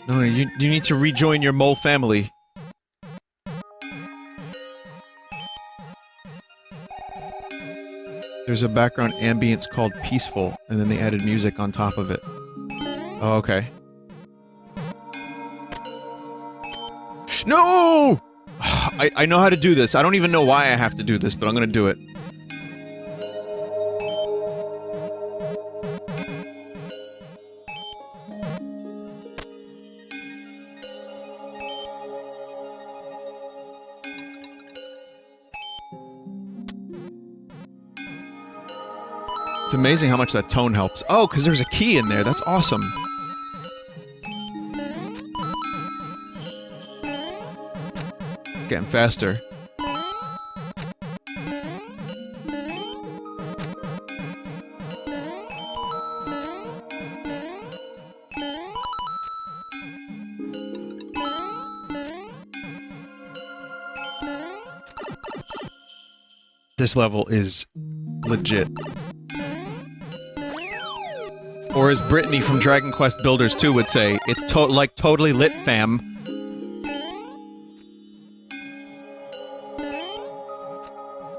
No, you need to rejoin your mole family. There's a background ambience called Peaceful, and then they added music on top of it. Oh, okay. No! I know how to do this. I don't even know why I have to do this, but I'm gonna do it. It's amazing how much that tone helps. Oh, because there's a key in there. That's awesome. It's getting faster. This level is legit. Or as Brittany from Dragon Quest Builders 2 would say, it's like totally lit, fam.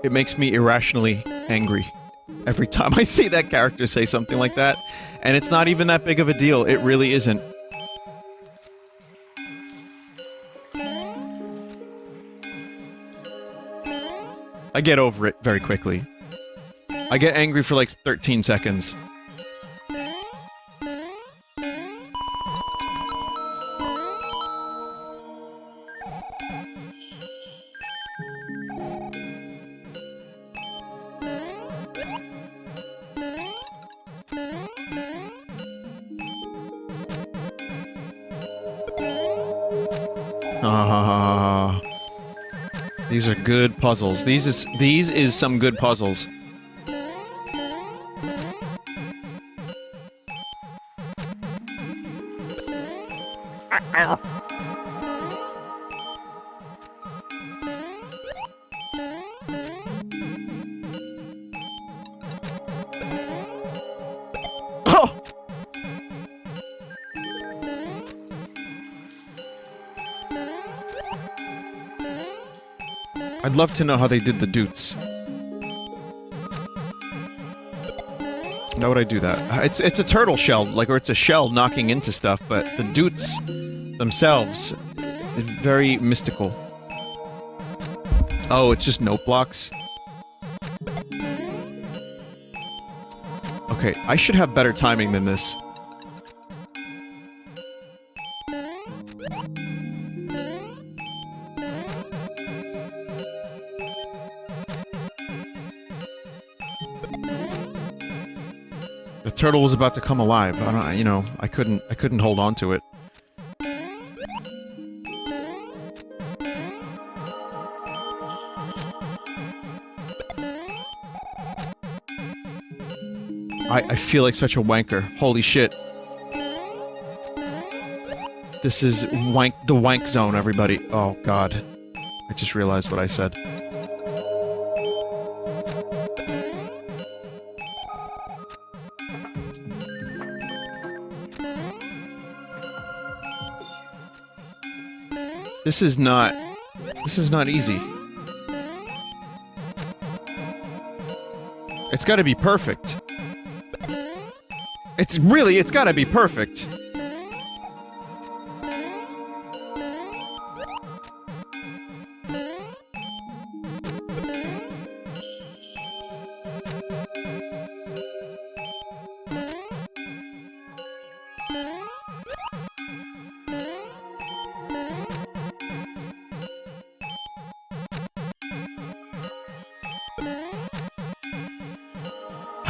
It makes me irrationally angry every time I see that character say something like that. And it's not even that big of a deal. It really isn't. I get over it very quickly. I get angry for like 13 seconds. These are good puzzles. These is some good puzzles. Oh! I'd love to know how they did the doots. How would I do that? It's a turtle shell, like, or it's a shell knocking into stuff, but the doots themselves, very mystical. Oh, it's just note blocks? Okay, I should have better timing than this. The turtle was about to come alive. I don't, you know, I couldn't hold on to it. I feel like such a wanker. Holy shit. This is the wank zone, everybody. Oh, God. I just realized what I said. This is not easy. It's gotta be perfect. It's gotta be perfect.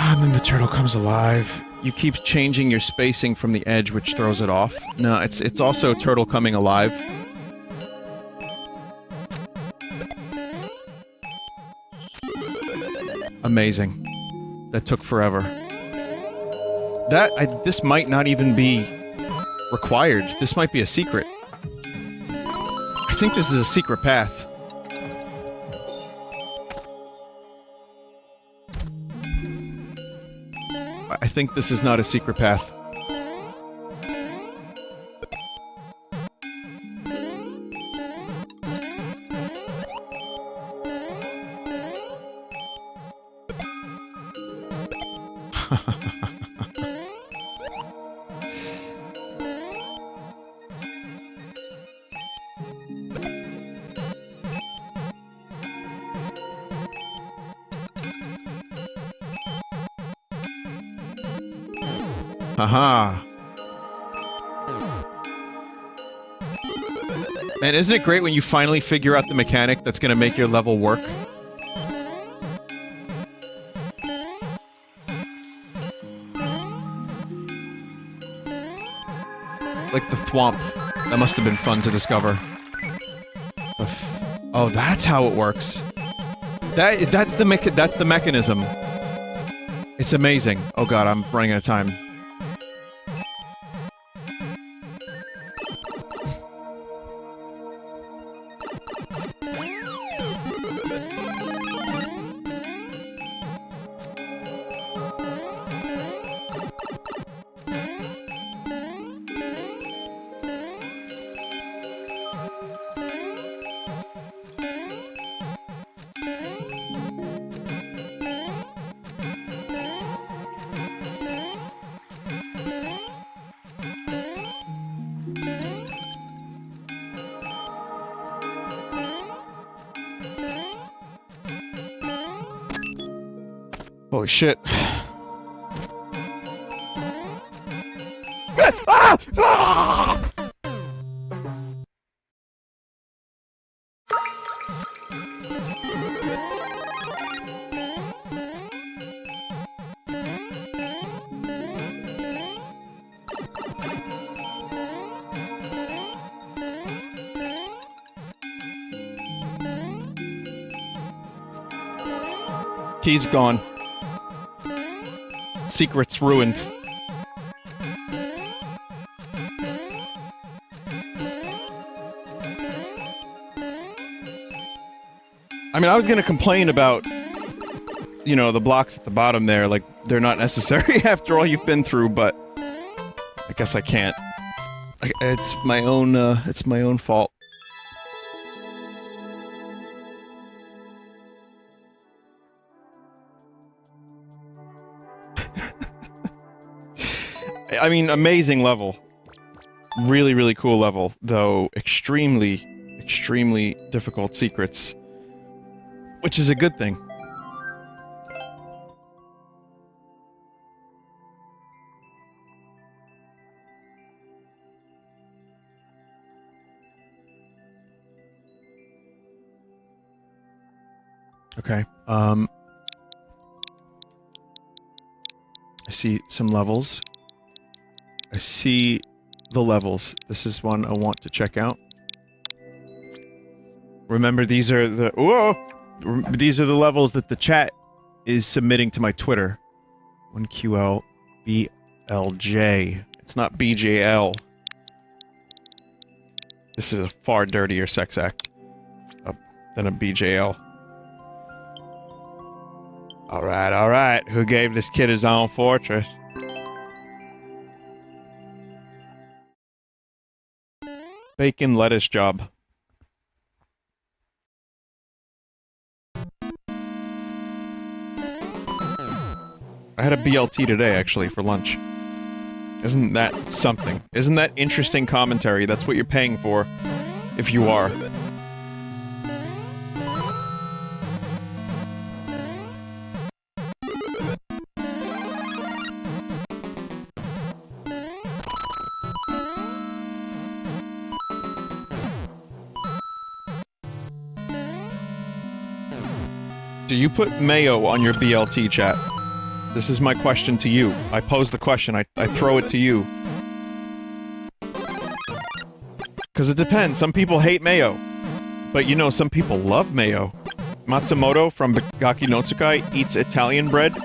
And then the turtle comes alive. You keep changing your spacing from the edge, which throws it off. No, it's also a turtle coming alive. Amazing. That took forever. This might not even be required. This might be a secret. I think this is a secret path. I think this is not a secret path. Haha. Man, isn't it great when you finally figure out the mechanic that's gonna make your level work? Like the thwomp. That must have been fun to discover. Oh, that's how it works. That's the mechanism. It's amazing. Oh god, I'm running out of time. Holy shit. Key's gone. Secret's ruined. I mean, I was gonna complain about, you know, the blocks at the bottom there, like, they're not necessary after all you've been through, but I guess I can't. It's my own fault. I mean, amazing level. Really, really cool level, though extremely, extremely difficult secrets. Which is a good thing. Okay, I see some levels. I see the levels. This is one I want to check out. Remember, these are the... Whoa! These are the levels that the chat is submitting to my Twitter. 1QLBLJ. It's not BJL. This is a far dirtier sex act than a BJL. Alright, alright. Who gave this kid his own fortress? Bacon lettuce job. I had a BLT today, actually, for lunch. Isn't that something? Isn't that interesting commentary? That's what you're paying for, if you are. Do you put mayo on your BLT, chat? This is my question to you. I pose the question, I throw it to you. Because it depends, some people hate mayo. But you know, some people love mayo. Matsumoto from Gaki no Tsukai eats Italian bread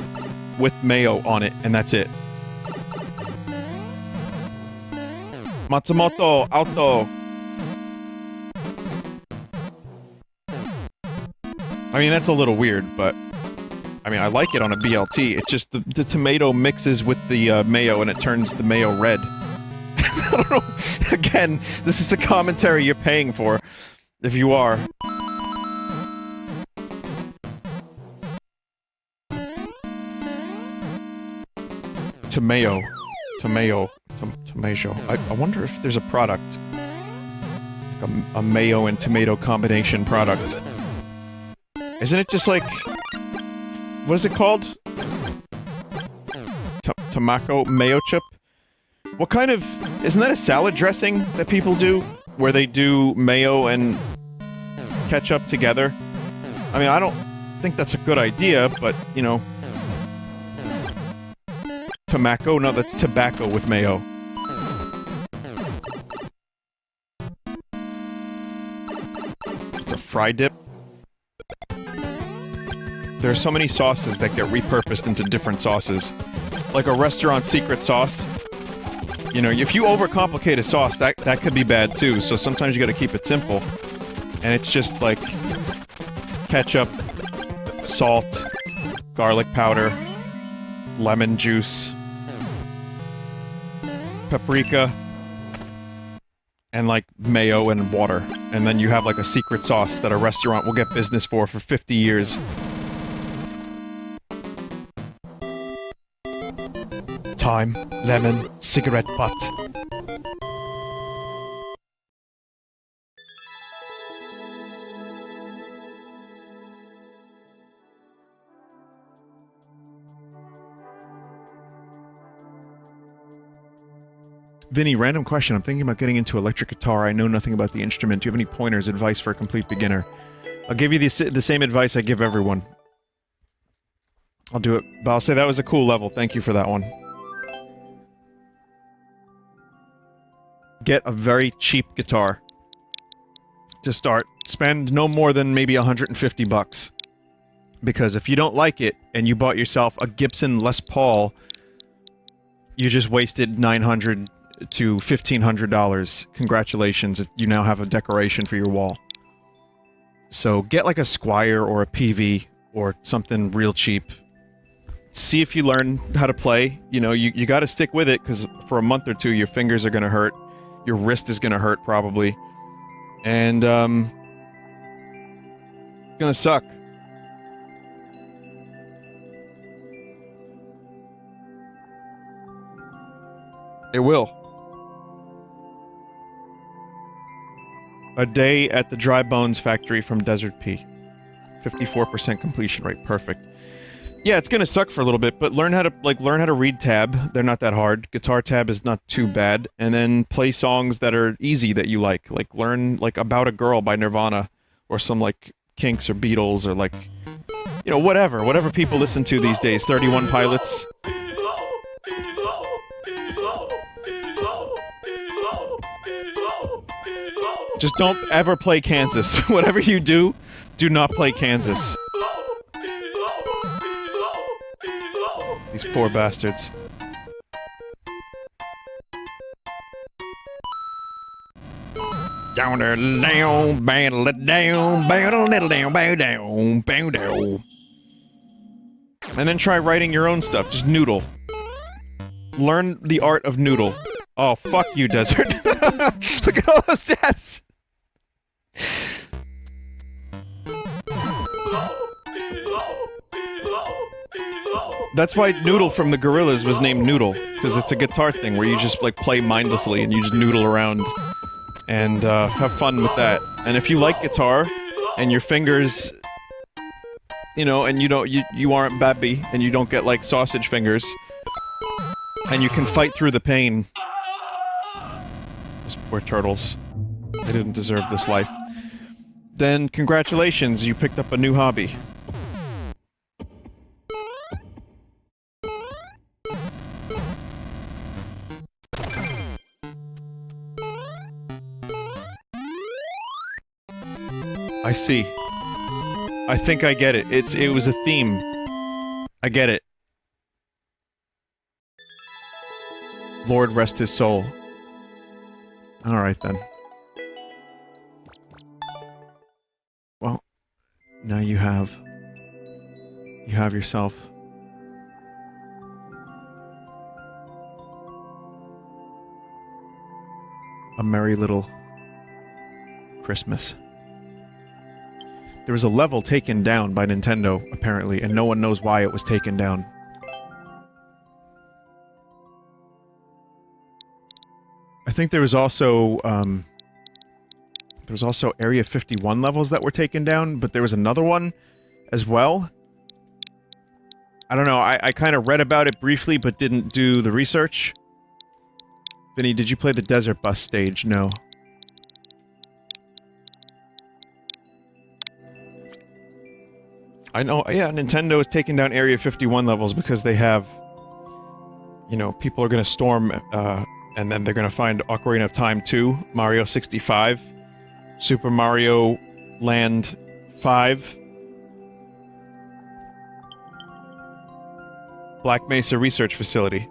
with mayo on it, and that's it. Matsumoto, auto! I mean, that's a little weird, but... I mean, I like it on a BLT, it's just the tomato mixes with the mayo and it turns the mayo red. I don't know. Again, this is the commentary you're paying for, if you are. Tomato. Tomato. Tomato. I wonder if there's a product. Like a mayo and tomato combination product. Isn't it just like... What is it called? Tomako mayo chip? What kind of... Isn't that a salad dressing that people do? Where they do mayo and ketchup together? I mean, I don't think that's a good idea, but, you know... Tobacco? No, that's tobacco with mayo. It's a fry dip. There are so many sauces that get repurposed into different sauces. Like a restaurant secret sauce. You know, if you overcomplicate a sauce, that could be bad too, so sometimes you gotta keep it simple. And it's just like... ketchup, salt, garlic powder, lemon juice, paprika, and like mayo and water. And then you have like a secret sauce that a restaurant will get business for 50 years. Thyme, lemon, cigarette butt. Vinny, random question. I'm thinking about getting into electric guitar. I know nothing about the instrument. Do you have any pointers, advice for a complete beginner? I'll give you the same advice I give everyone. I'll do it, but I'll say that was a cool level. Thank you for that one. Get a very cheap guitar to start. Spend no more than maybe 150 bucks. Because if you don't like it, and you bought yourself a Gibson Les Paul, you just wasted $900 to $1,500. Congratulations, you now have a decoration for your wall. So get like a Squier or a PV, or something real cheap. See if you learn how to play. You know, you gotta stick with it, because for a month or two your fingers are gonna hurt. Your wrist is gonna hurt, probably. And, it's gonna suck. It will. A day at the Dry Bones factory from Desert P. 54% completion rate. Perfect. Yeah, it's gonna suck for a little bit, but learn how to read tab. They're not that hard. Guitar tab is not too bad. And then play songs that are easy that you like. Like, learn, like, About a Girl by Nirvana. Or some, like, Kinks or Beatles or, like... You know, whatever. Whatever people listen to these days. 31 Pilots. Just don't ever play Kansas. Whatever you do, do not play Kansas. These poor bastards. Down there, down, battle it down, battle little down, bow down, bow down. And then try writing your own stuff. Just noodle. Learn the art of noodle. Oh, fuck you, Desert. Look at all those stats! That's why Noodle from the Gorillaz was named Noodle, because it's a guitar thing where you just, like, play mindlessly and you just noodle around and, have fun with that. And if you like guitar, and your fingers, you know, and you aren't babby, and you don't get, like, sausage fingers, and you can fight through the pain. Those poor turtles. They didn't deserve this life. Then, congratulations, you picked up a new hobby. I see. I think I get it. It was a theme. I get it. Lord rest his soul. Alright then. Well, now you have yourself a merry little Christmas. There was a level taken down by Nintendo, apparently, and no one knows why it was taken down. I think there was also Area 51 levels that were taken down, but there was another one as well. I don't know, I kind of read about it briefly, but didn't do the research. Vinny, did you play the Desert Bus stage? No. I know, yeah, Nintendo is taking down Area 51 levels because they have... You know, people are gonna storm, and then they're gonna find Ocarina of Time 2, Mario 65, Super Mario Land 5, Black Mesa Research Facility,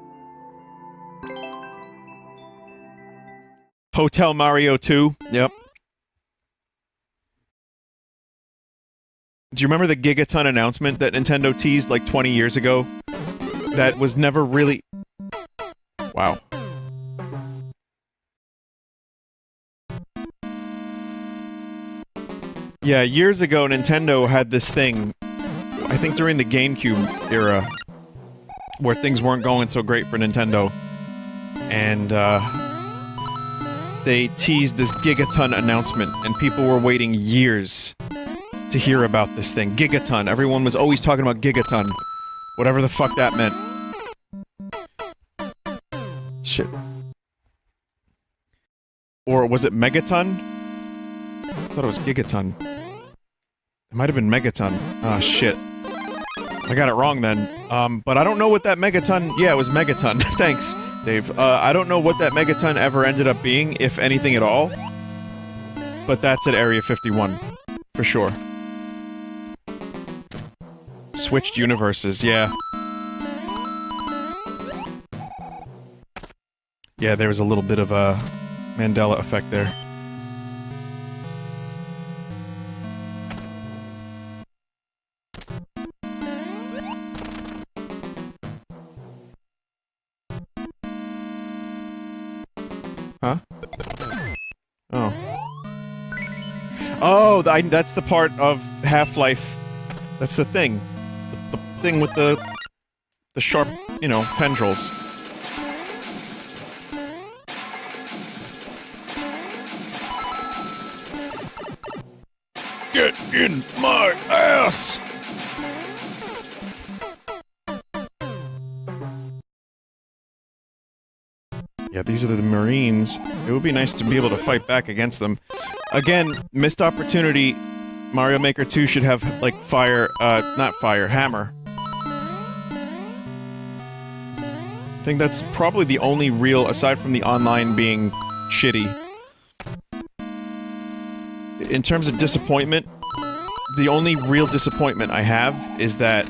Hotel Mario 2, yep. Do you remember the Gigaton announcement that Nintendo teased like 20 years ago? That was never really... Wow. Yeah, years ago Nintendo had this thing, I think during the GameCube era, where things weren't going so great for Nintendo. And, they teased this Gigaton announcement, and people were waiting years to hear about this thing. Gigaton. Everyone was always talking about Gigaton. Whatever the fuck that meant. Shit. Or was it Megaton? I thought it was Gigaton. It might have been Megaton. Ah, shit. I got it wrong then. But I don't know what that Megaton... Yeah, it was Megaton. Thanks, Dave. I don't know what that Megaton ever ended up being, if anything at all. But that's at Area 51. For sure. Switched universes, yeah. Yeah, there was a little bit of a Mandela effect there. Huh? Oh. Oh, that's the part of Half-Life. That's the thing. The thing with the sharp, you know, tendrils. Get in my ass! Yeah, these are the Marines. It would be nice to be able to fight back against them. Again, missed opportunity. Mario Maker 2 should have, like, fire, not fire, hammer. I think that's probably the only real, aside from the online being shitty. In terms of disappointment, the only real disappointment I have is that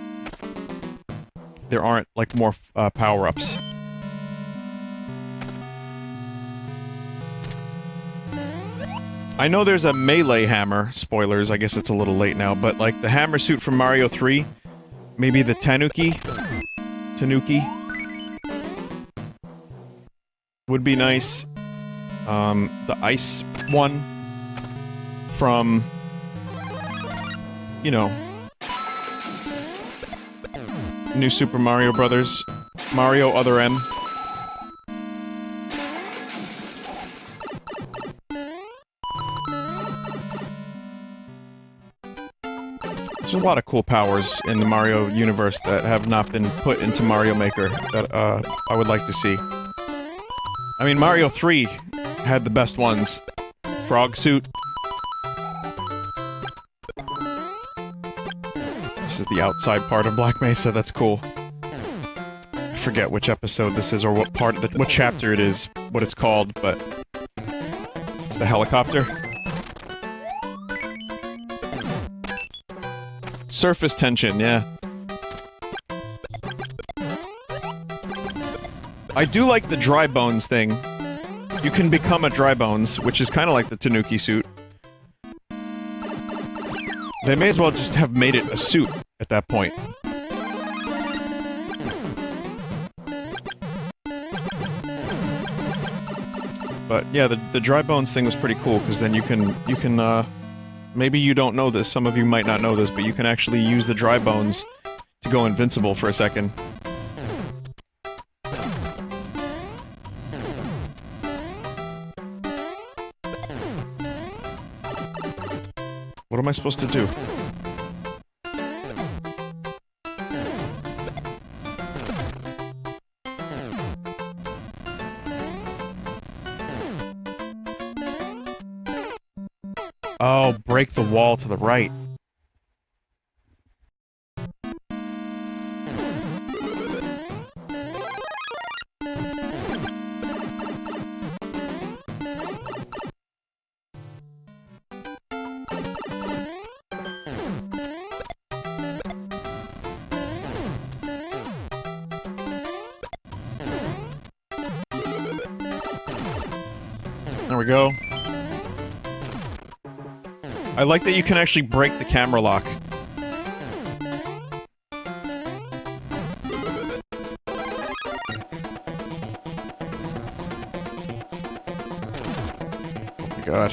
there aren't, like, more, power-ups. I know there's a melee hammer, spoilers, I guess it's a little late now, but like the hammer suit from Mario 3, maybe the Tanuki would be nice. The ice one from, you know, New Super Mario Brothers, Mario Other M. There's a lot of cool powers in the Mario universe that have not been put into Mario Maker that, I would like to see. I mean, Mario 3 had the best ones. Frog suit. This is the outside part of Black Mesa, that's cool. I forget which episode this is or what part, what chapter it is, what it's called, but... It's the helicopter. Surface tension, yeah. I do like the dry bones thing. You can become a dry bones, which is kind of like the Tanuki suit. They may as well just have made it a suit at that point. But yeah, the dry bones thing was pretty cool, because then you can, maybe you don't know this, some of you might not know this, but you can actually use the dry bones to go invincible for a second. What am I supposed to do? Oh, break the wall to the right. There we go. I like that you can actually break the camera lock. Oh my god.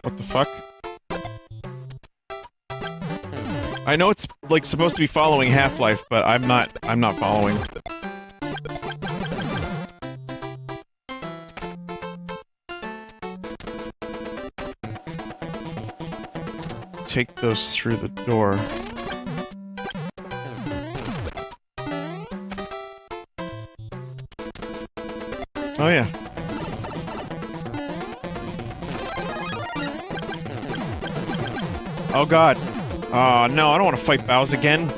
What the fuck? I know it's, like, supposed to be following Half-Life, but I'm not following. Take those through the door. Oh yeah. Oh god. No, I don't want to fight Bowser again.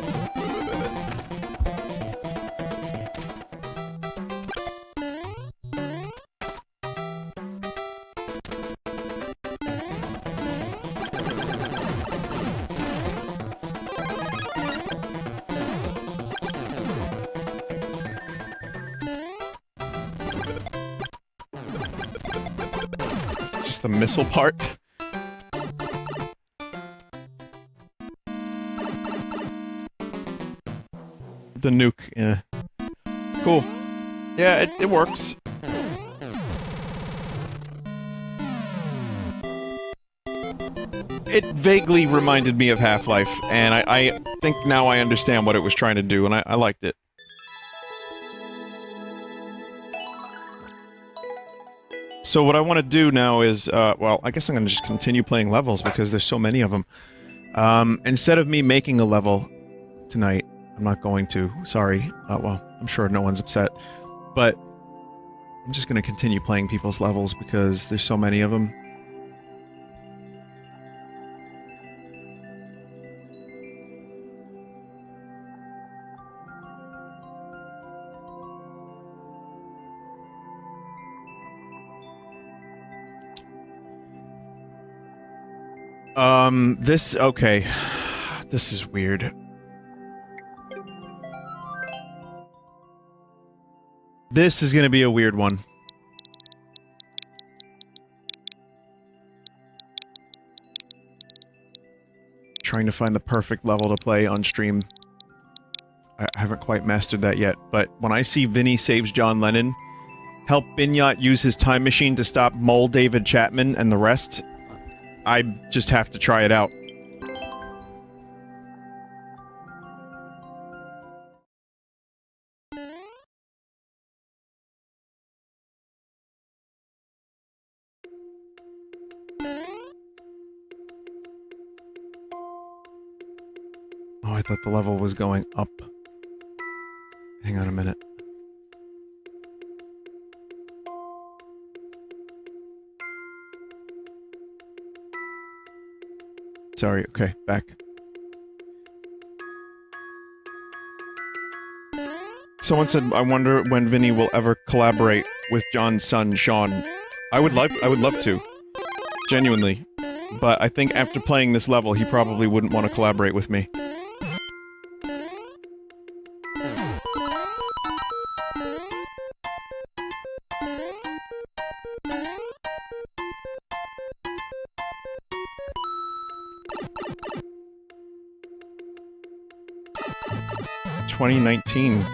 Just the missile part. The nuke, yeah. Cool. Yeah, it works. It vaguely reminded me of Half-Life, and I think now I understand what it was trying to do, and I liked it. So what I want to do now is, well, I guess I'm gonna just continue playing levels because there's so many of them. Instead of me making a level tonight, I'm not going to. Sorry. Well, I'm sure no one's upset. But I'm just going to continue playing people's levels because there's so many of them. Okay. This is weird. This is gonna be a weird one. Trying to find the perfect level to play on stream. I haven't quite mastered that yet, but when I see Vinny saves John Lennon, help Binyot use his time machine to stop Mole David Chapman and the rest, I just have to try it out. Oh, I thought the level was going up. Hang on a minute. Sorry, okay, back. Someone said, I wonder when Vinny will ever collaborate with John's son, Sean. I would love to. Genuinely. But I think after playing this level, he probably wouldn't want to collaborate with me. 2019. The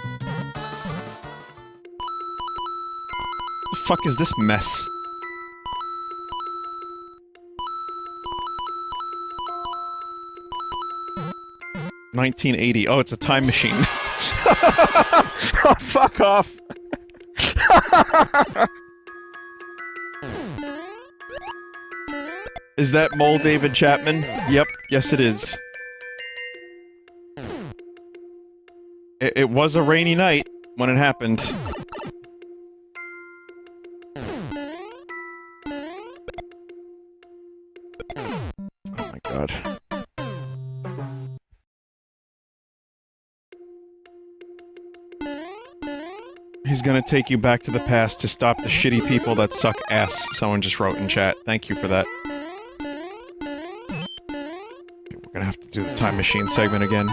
fuck is this mess? $1980. Oh, it's a time machine. Oh, fuck off. Is that Mole David Chapman? Yep, yes it is. It was a rainy night when it happened. Oh my god. He's gonna take you back to the past to stop the shitty people that suck ass, someone just wrote in chat. Thank you for that. We're gonna have to do the time machine segment again.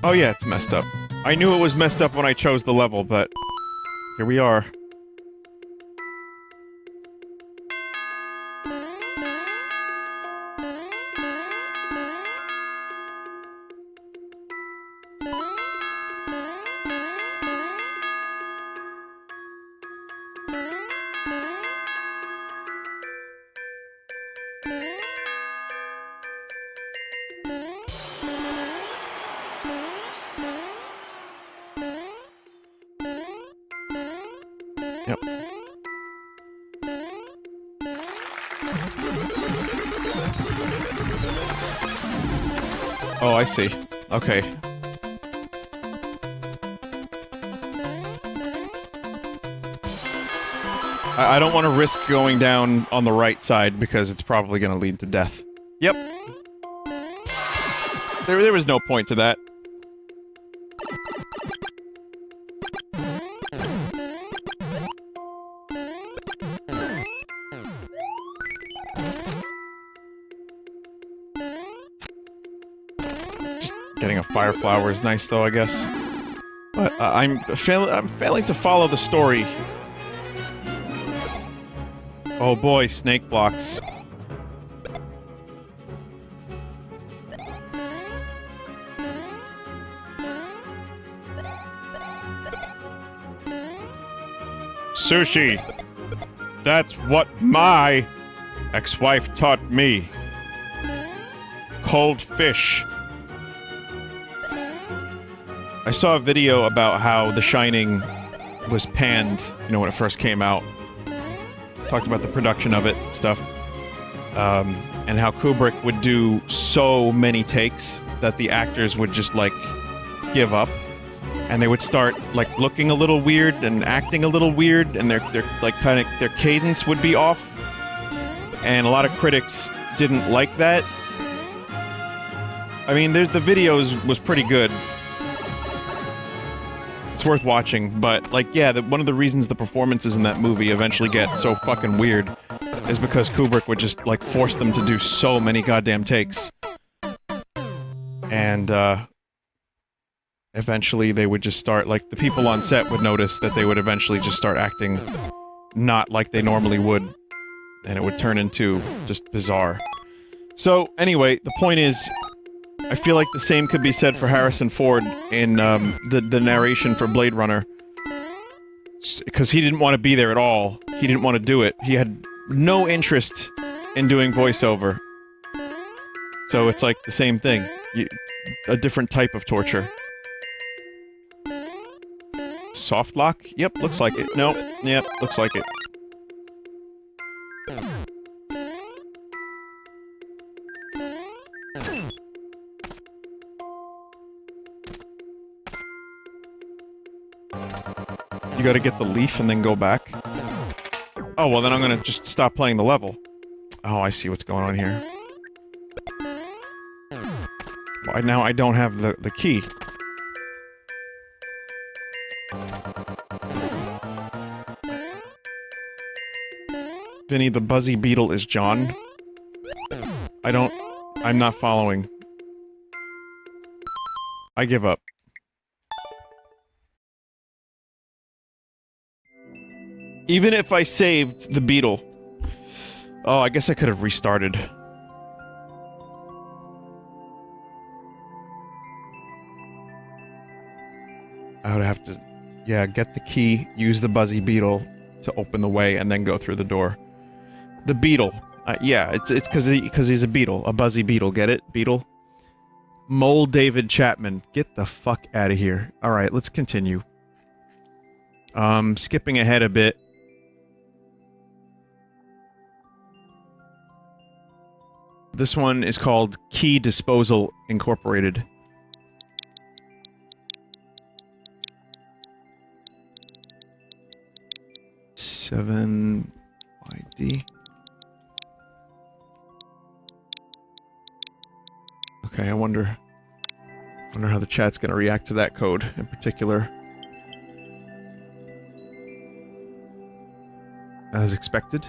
Oh yeah, it's messed up. I knew it was messed up when I chose the level, but here we are. Yep. Oh, I see. Okay. I don't want to risk going down on the right side because it's probably going to lead to death. Yep. There was no point to that. Just getting a fire flower is nice though, I guess. But I'm failing to follow the story. Oh boy, snake blocks. Sushi! That's what my ex-wife taught me. Cold fish. I saw a video about how The Shining was panned, you know, when it first came out. Talked about the production of it, stuff. And how Kubrick would do so many takes that the actors would just, like, give up. And they would start, like, looking a little weird and acting a little weird, and their like, kind of, their cadence would be off. And a lot of critics didn't like that. I mean, the videos was pretty good. It's worth watching, but, like, yeah, one of the reasons the performances in that movie eventually get so fucking weird is because Kubrick would just, like, force them to do so many goddamn takes. And, eventually they would just start, like, the people on set would notice that they would eventually just start acting not like they normally would, and it would turn into just bizarre. So, anyway, the point is, I feel like the same could be said for Harrison Ford in, the narration for Blade Runner. Because he didn't want to be there at all. He didn't want to do it. He had no interest in doing voiceover. So it's like the same thing. A different type of torture. Soft lock? Yep, looks like it. Nope. Yep, looks like it. You gotta get the leaf and then go back? Oh, well then I'm gonna just stop playing the level. Oh, I see what's going on here. Well, now I don't have the key. Vinny, the Buzzy Beetle is John? I'm not following. I give up. Even if I saved the beetle. Oh, I guess I could have restarted. I would have to, yeah, get the key, use the buzzy beetle to open the way, and then go through the door. The beetle. Yeah, it's because he's a beetle. A buzzy beetle. Get it? Beetle? Mole David Chapman. Get the fuck out of here. Alright, let's continue. Skipping ahead a bit. This one is called Key Disposal Incorporated. Seven YD. Okay, I wonder how the chat's gonna react to that code in particular. As expected.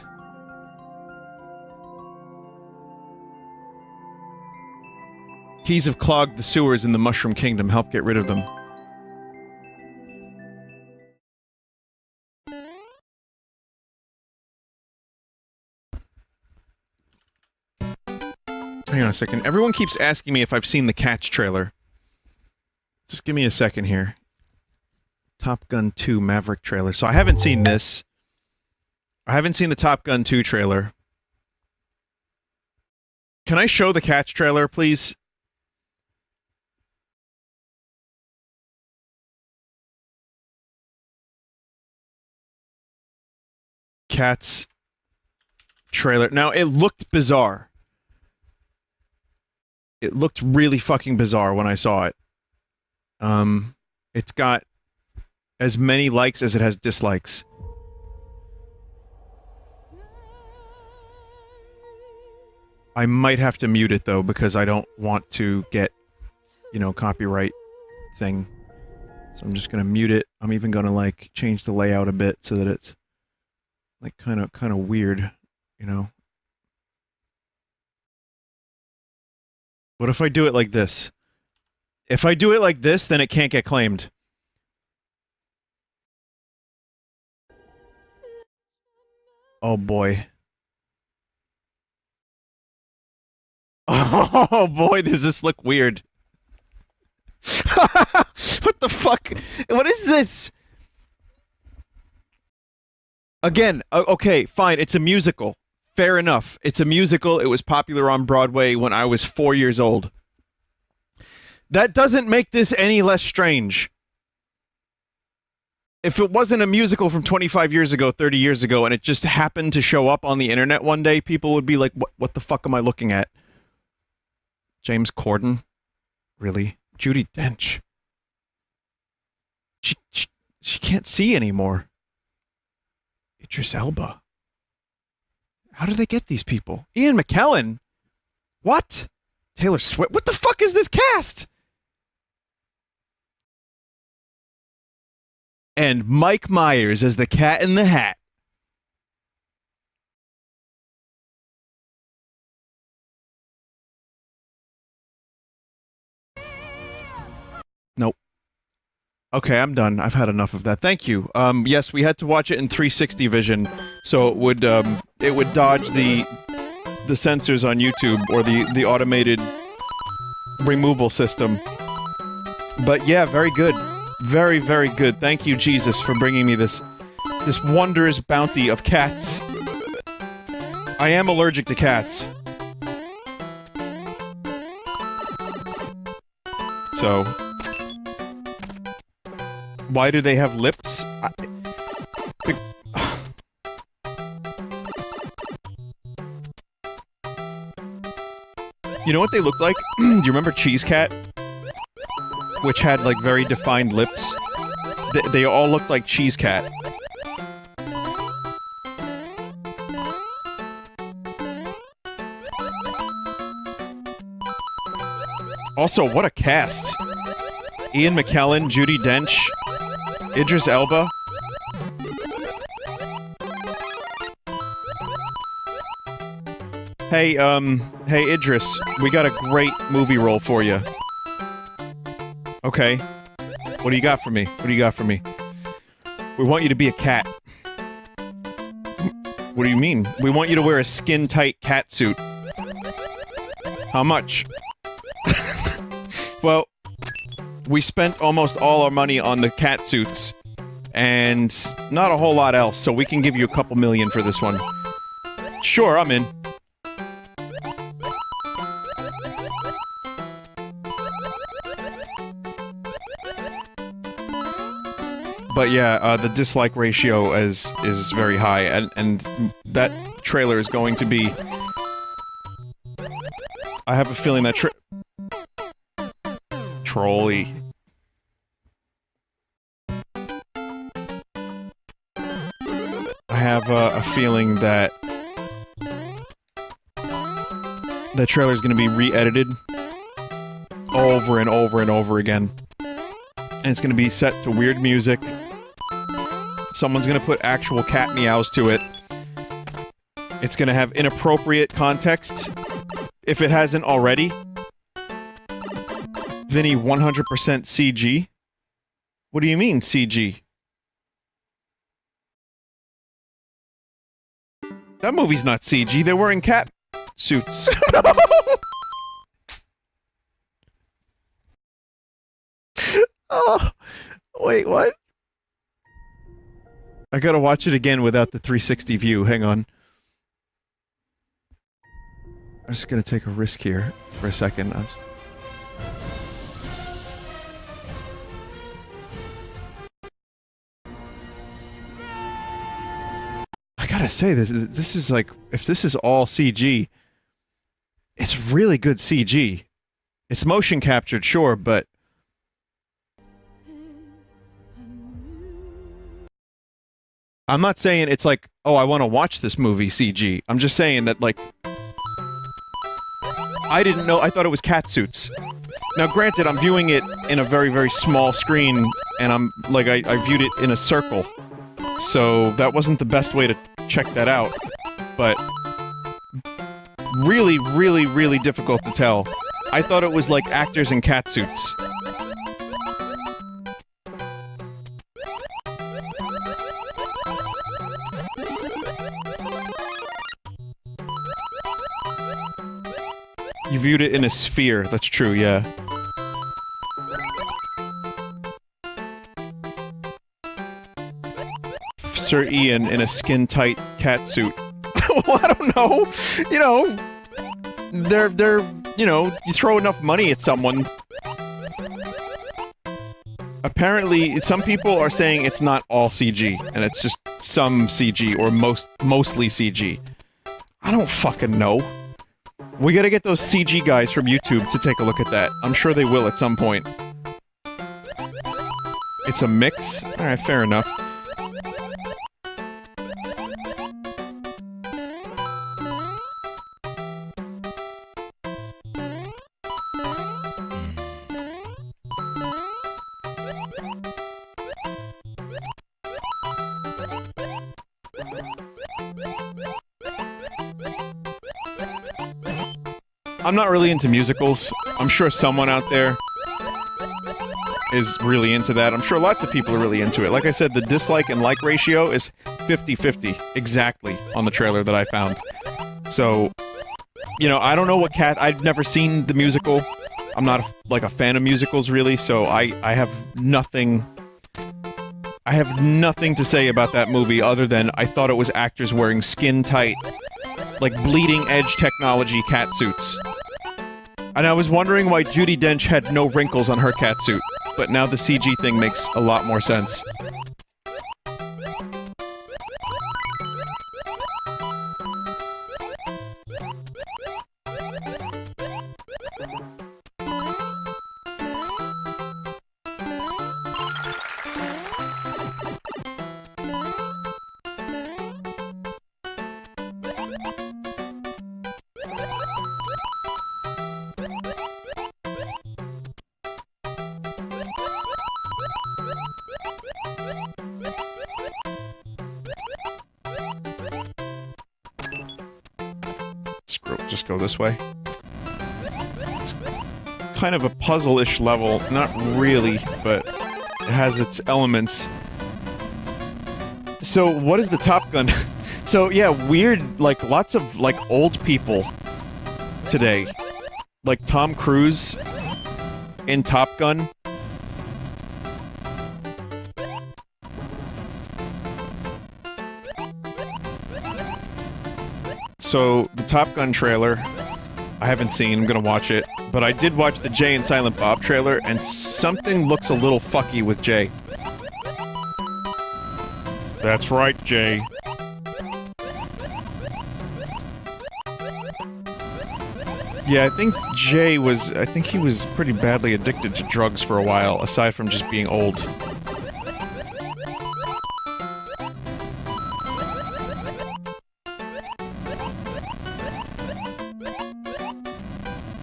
Keys have clogged the sewers in the Mushroom Kingdom. Help get rid of them. Hang on a second. Everyone keeps asking me if I've seen the Cats trailer. Just give me a second here. Top Gun 2 Maverick trailer. So I haven't seen this. I haven't seen the Top Gun 2 trailer. Can I show the Cats trailer, please? Cats trailer. Now, it looked bizarre. It looked really fucking bizarre when I saw it. It's got as many likes as it has dislikes. I might have to mute it, though, because I don't want to get, you know, copyright thing. So I'm just gonna mute it. I'm even gonna, like, change the layout a bit so that it's, like, kind of weird, you know? What if I do it like this? If I do it like this, then it can't get claimed. Oh boy. Oh boy, does this look weird. What the fuck? What is this? Again, okay, fine, it's a musical. Fair enough. It's a musical. It was popular on Broadway when I was 4 years old. That doesn't make this any less strange. If it wasn't a musical from 25 years ago, 30 years ago, and it just happened to show up on the internet one day, people would be like, what the fuck am I looking at? James Corden? Really? Judi Dench? She can't see anymore. Idris Elba. How do they get these people? Ian McKellen? What? Taylor Swift? What the fuck is this cast? And Mike Myers as the Cat in the Hat. Nope. Okay, I'm done. I've had enough of that. Thank you. Yes, we had to watch it in 360 vision, so it would dodge the censors on YouTube or the automated removal system. But yeah, very good. Very, very good. Thank you, Jesus, for bringing me this wondrous bounty of cats. I am allergic to cats. So, why do they have lips? You know what they looked like? Do you remember Cheese Cat? Which had, like, very defined lips? They all looked like Cheese Cat. Also, what a cast! Ian McKellen, Judi Dench, Idris Elba. Hey, hey Idris, we got a great movie role for you. Okay. What do you got for me? What do you got for me? We want you to be a cat. What do you mean? We want you to wear a skin-tight cat suit. How much? Well, we spent almost all our money on the cat suits, and not a whole lot else, so we can give you a couple million for this one. Sure, I'm in. But yeah, the dislike ratio is very high, and that trailer is going to be... I have a feeling that Trolly. I have a feeling that the trailer is going to be re-edited over and over and over again. And it's going to be set to weird music. Someone's going to put actual cat meows to it. It's going to have inappropriate context, if it hasn't already. Vinny, 100% CG? What do you mean, CG? That movie's not CG, they're wearing cat suits. Oh, wait, what? I gotta watch it again without the 360 view, hang on. I'm just gonna take a risk here for a second. I gotta say, this is like, if this is all CG, it's really good CG. It's motion captured, sure, but... I'm not saying it's like, oh, I want to watch this movie CG. I'm just saying that, like... I didn't know, I thought it was cat suits. Now, granted, I'm viewing it in a very, very small screen, and I'm, like, I viewed it in a circle. So, that wasn't the best way to check that out. But... really, really, really difficult to tell. I thought it was like actors in cat suits. You viewed it in a sphere, that's true, yeah. Sir Ian in a skin-tight cat suit. Well, I don't know. You know, they're, you know, you throw enough money at someone. Apparently, some people are saying it's not all CG, and it's just some CG, or mostly CG. I don't fucking know. We gotta get those CG guys from YouTube to take a look at that. I'm sure they will at some point. It's a mix? Alright, fair enough. I'm not really into musicals. I'm sure someone out there is really into that. I'm sure lots of people are really into it. Like I said, the dislike and like ratio is 50-50, exactly, on the trailer that I found. So, you know, I don't know what I've never seen the musical. I'm not, like, a fan of musicals, really, so I have nothing... I have nothing to say about that movie other than I thought it was actors wearing skin-tight, like, bleeding-edge technology cat suits. And I was wondering why Judi Dench had no wrinkles on her cat suit, but now the CG thing makes a lot more sense. Just go this way. It's kind of a puzzle-ish level. Not really, but it has its elements. So, what is the Top Gun? So, yeah, weird, like, lots of, like, old people today. Like Tom Cruise in Top Gun. So, the Top Gun trailer, I haven't seen, I'm gonna watch it. But I did watch the Jay and Silent Bob trailer, and something looks a little fucky with Jay. That's right, Jay. Yeah, I think Jay was... I think he was pretty badly addicted to drugs for a while, aside from just being old.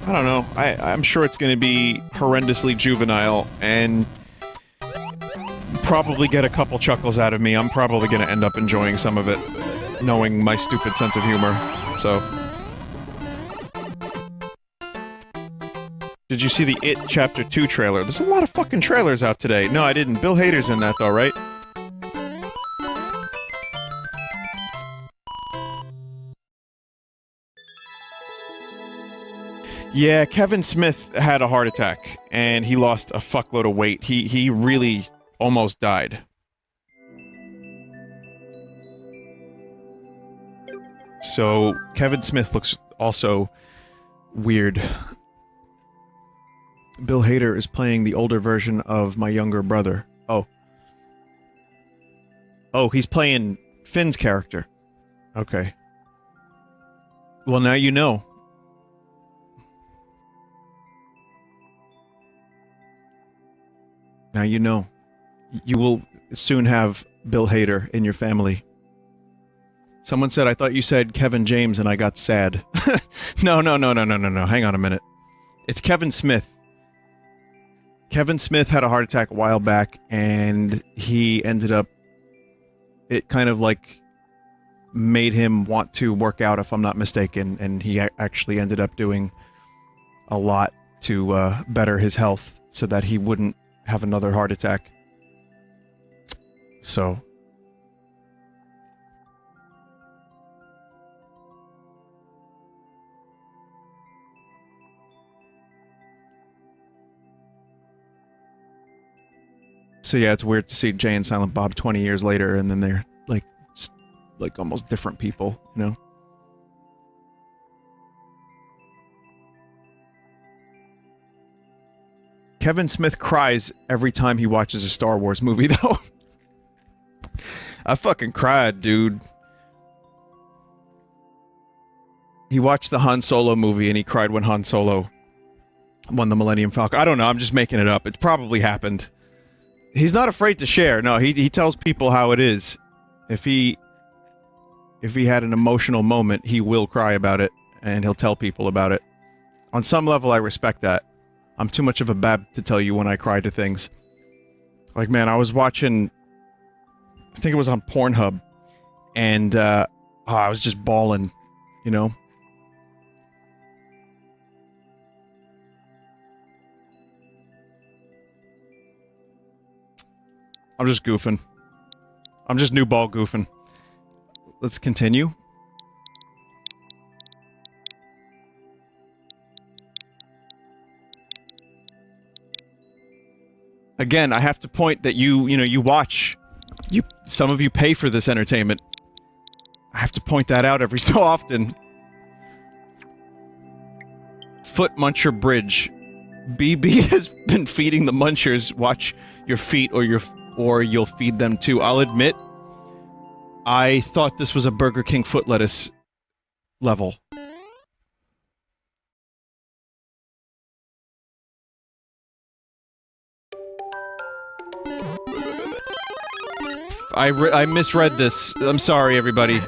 I don't know. I'm sure it's going to be horrendously juvenile, and probably get a couple chuckles out of me. I'm probably going to end up enjoying some of it, knowing my stupid sense of humor, so... Did you see the It Chapter 2 trailer? There's a lot of fucking trailers out today. No, I didn't. Bill Hader's in that, though, right? Yeah, Kevin Smith had a heart attack, and he lost a fuckload of weight. He really almost died. So, Kevin Smith looks also weird. Bill Hader is playing the older version of my younger brother. Oh. Oh, he's playing Finn's character. Okay. Well, now you know. Now you know. You will soon have Bill Hader in your family. Someone said, I thought you said Kevin James and I got sad. No. Hang on a minute. It's Kevin Smith. Kevin Smith had a heart attack a while back, and he ended up... It kind of, like, made him want to work out, if I'm not mistaken, and he actually ended up doing a lot to better his health so that he wouldn't have another heart attack. So... So yeah, it's weird to see Jay and Silent Bob 20 years later, and then they're, like, just, like, almost different people, you know? Kevin Smith cries every time he watches a Star Wars movie, though. I fucking cried, dude. He watched the Han Solo movie, and he cried when Han Solo won the Millennium Falcon. I don't know, I'm just making it up. It probably happened. He's not afraid to share. No, he tells people how it is. If he had an emotional moment, he will cry about it, and he'll tell people about it. On some level, I respect that. I'm too much of a bab to tell you when I cry to things. Like, man, I was watching... I think it was on Pornhub, and I was just bawling, you know? I'm just goofing. I'm just new ball goofing. Let's continue. Again, I have to point that you watch. Some of you pay for this entertainment. I have to point that out every so often. Foot Muncher Bridge. BB has been feeding the munchers. Watch your feet or you'll feed them too. I'll admit, I thought this was a Burger King foot lettuce level. I misread this. I'm sorry, everybody.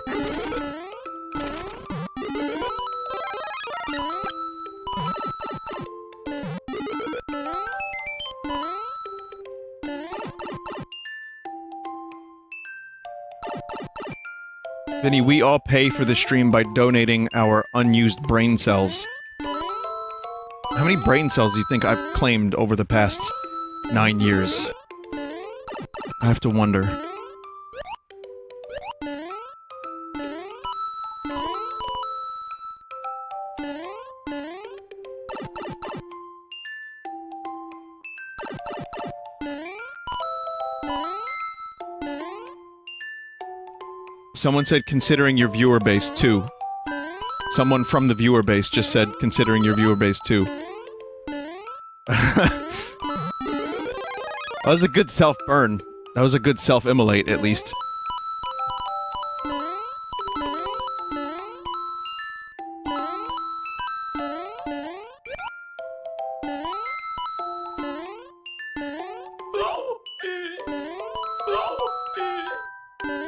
Vinny, we all pay for the stream by donating our unused brain cells. How many brain cells do you think I've claimed over the past 9 years? I have to wonder. Someone said considering your viewer base too. Someone from the viewer base just said considering your viewer base too. That was a good self-burn. That was a good self-immolate, at least.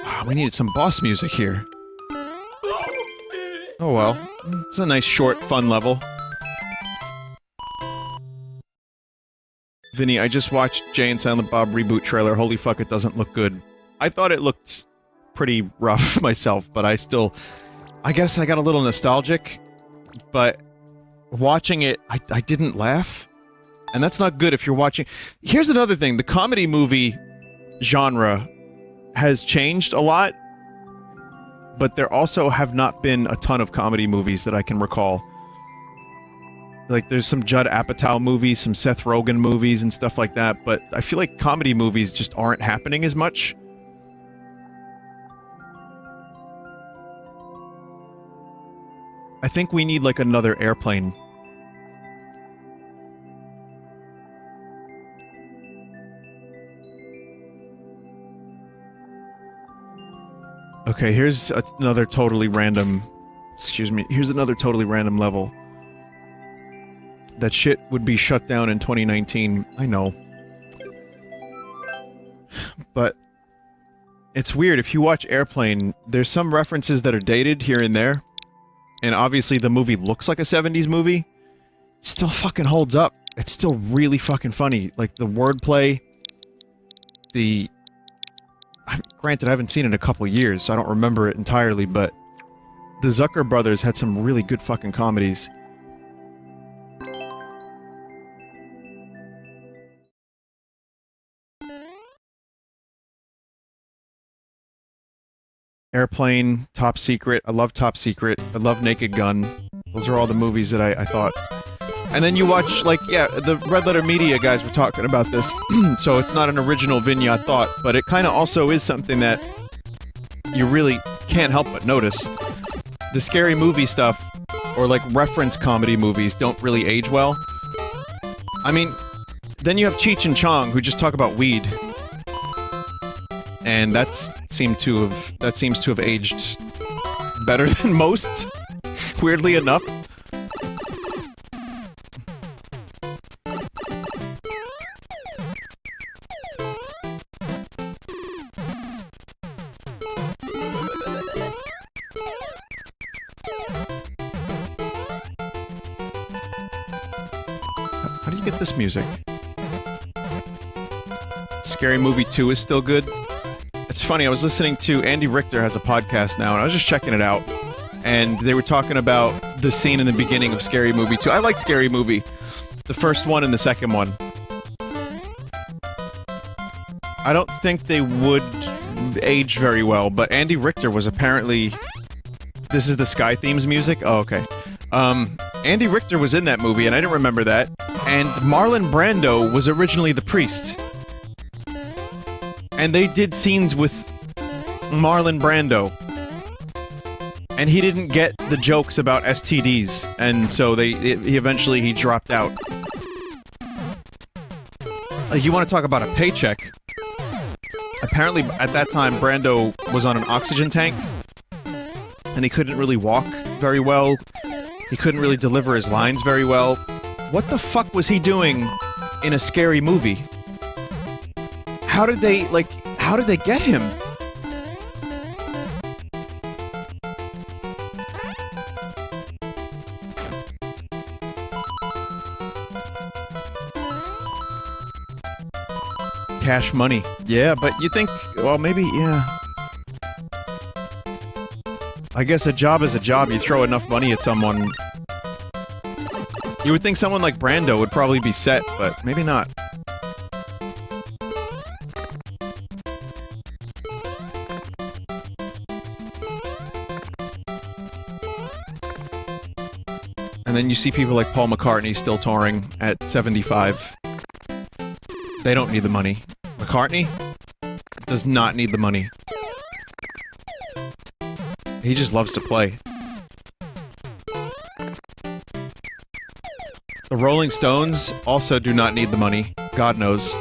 Oh, we needed some boss music here. Oh well. It's a nice, short, fun level. Vinny, I just watched Jay and Silent Bob reboot trailer. Holy fuck, it doesn't look good. I thought it looked pretty rough myself, but I guess I got a little nostalgic, but watching it, I didn't laugh. And that's not good if you're watching... Here's another thing, the comedy movie genre has changed a lot, but there also have not been a ton of comedy movies that I can recall. Like, there's some Judd Apatow movies, some Seth Rogen movies and stuff like that, but I feel like comedy movies just aren't happening as much. I think we need, like, another Airplane. Okay, here's another totally random... Excuse me, here's another totally random level. That shit would be shut down in 2019. I know. But... it's weird, if you watch Airplane, there's some references that are dated here and there. And obviously the movie looks like a 70s movie. It still fucking holds up. It's still really fucking funny. Like, the wordplay... the... Granted, I haven't seen it in a couple years, so I don't remember it entirely, but... the Zucker brothers had some really good fucking comedies. Airplane, Top Secret. I love Top Secret. I love Naked Gun. Those are all the movies that I thought. And then you watch, like, yeah, the Red Letter Media guys were talking about this, so it's not an original vignette thought, but it kind of also is something that you really can't help but notice. The scary movie stuff, or like reference comedy movies, don't really age well. I mean, then you have Cheech and Chong, who just talk about weed. And that seems to have aged better than most, weirdly enough. How do you get this music? Scary Movie 2 is still good. It's funny, I was listening to... Andy Richter has a podcast now, and I was just checking it out. And they were talking about the scene in the beginning of Scary Movie 2. I like Scary Movie. The first one and the second one. I don't think they would age very well, but Andy Richter was apparently... This is the Sky Themes music? Oh, okay. Andy Richter was in that movie, and I didn't remember that. And Marlon Brando was originally the priest. And they did scenes with Marlon Brando. And he didn't get the jokes about STDs, and so he eventually dropped out. You want to talk about a paycheck? Apparently, at that time, Brando was on an oxygen tank, and he couldn't really walk very well. He couldn't really deliver his lines very well. What the fuck was he doing in a scary movie? How did they get him? Cash money. Yeah, but you think, well, maybe, yeah. I guess a job is a job. You throw enough money at someone. You would think someone like Brando would probably be set, but maybe not. And then you see people like Paul McCartney still touring at 75. They don't need the money. McCartney does not need the money. He just loves to play. The Rolling Stones also do not need the money. God knows.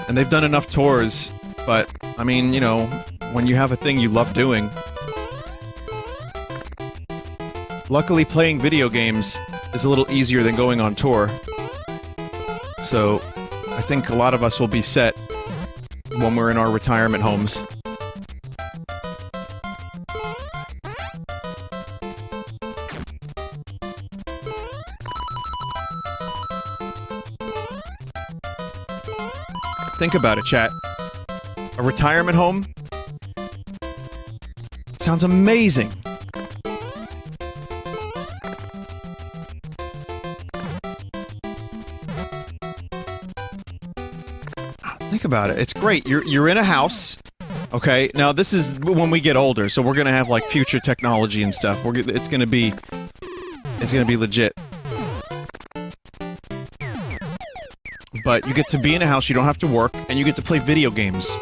And they've done enough tours, but, I mean, you know, when you have a thing you love doing. Luckily, playing video games is a little easier than going on tour. So, I think a lot of us will be set when we're in our retirement homes. Think about it, chat. A retirement home? Sounds amazing. Think about it. It's great. You're in a house. Okay. Now this is when we get older, so we're gonna have like future technology and stuff. It's gonna be legit. But you get to be in a house, you don't have to work, and you get to play video games.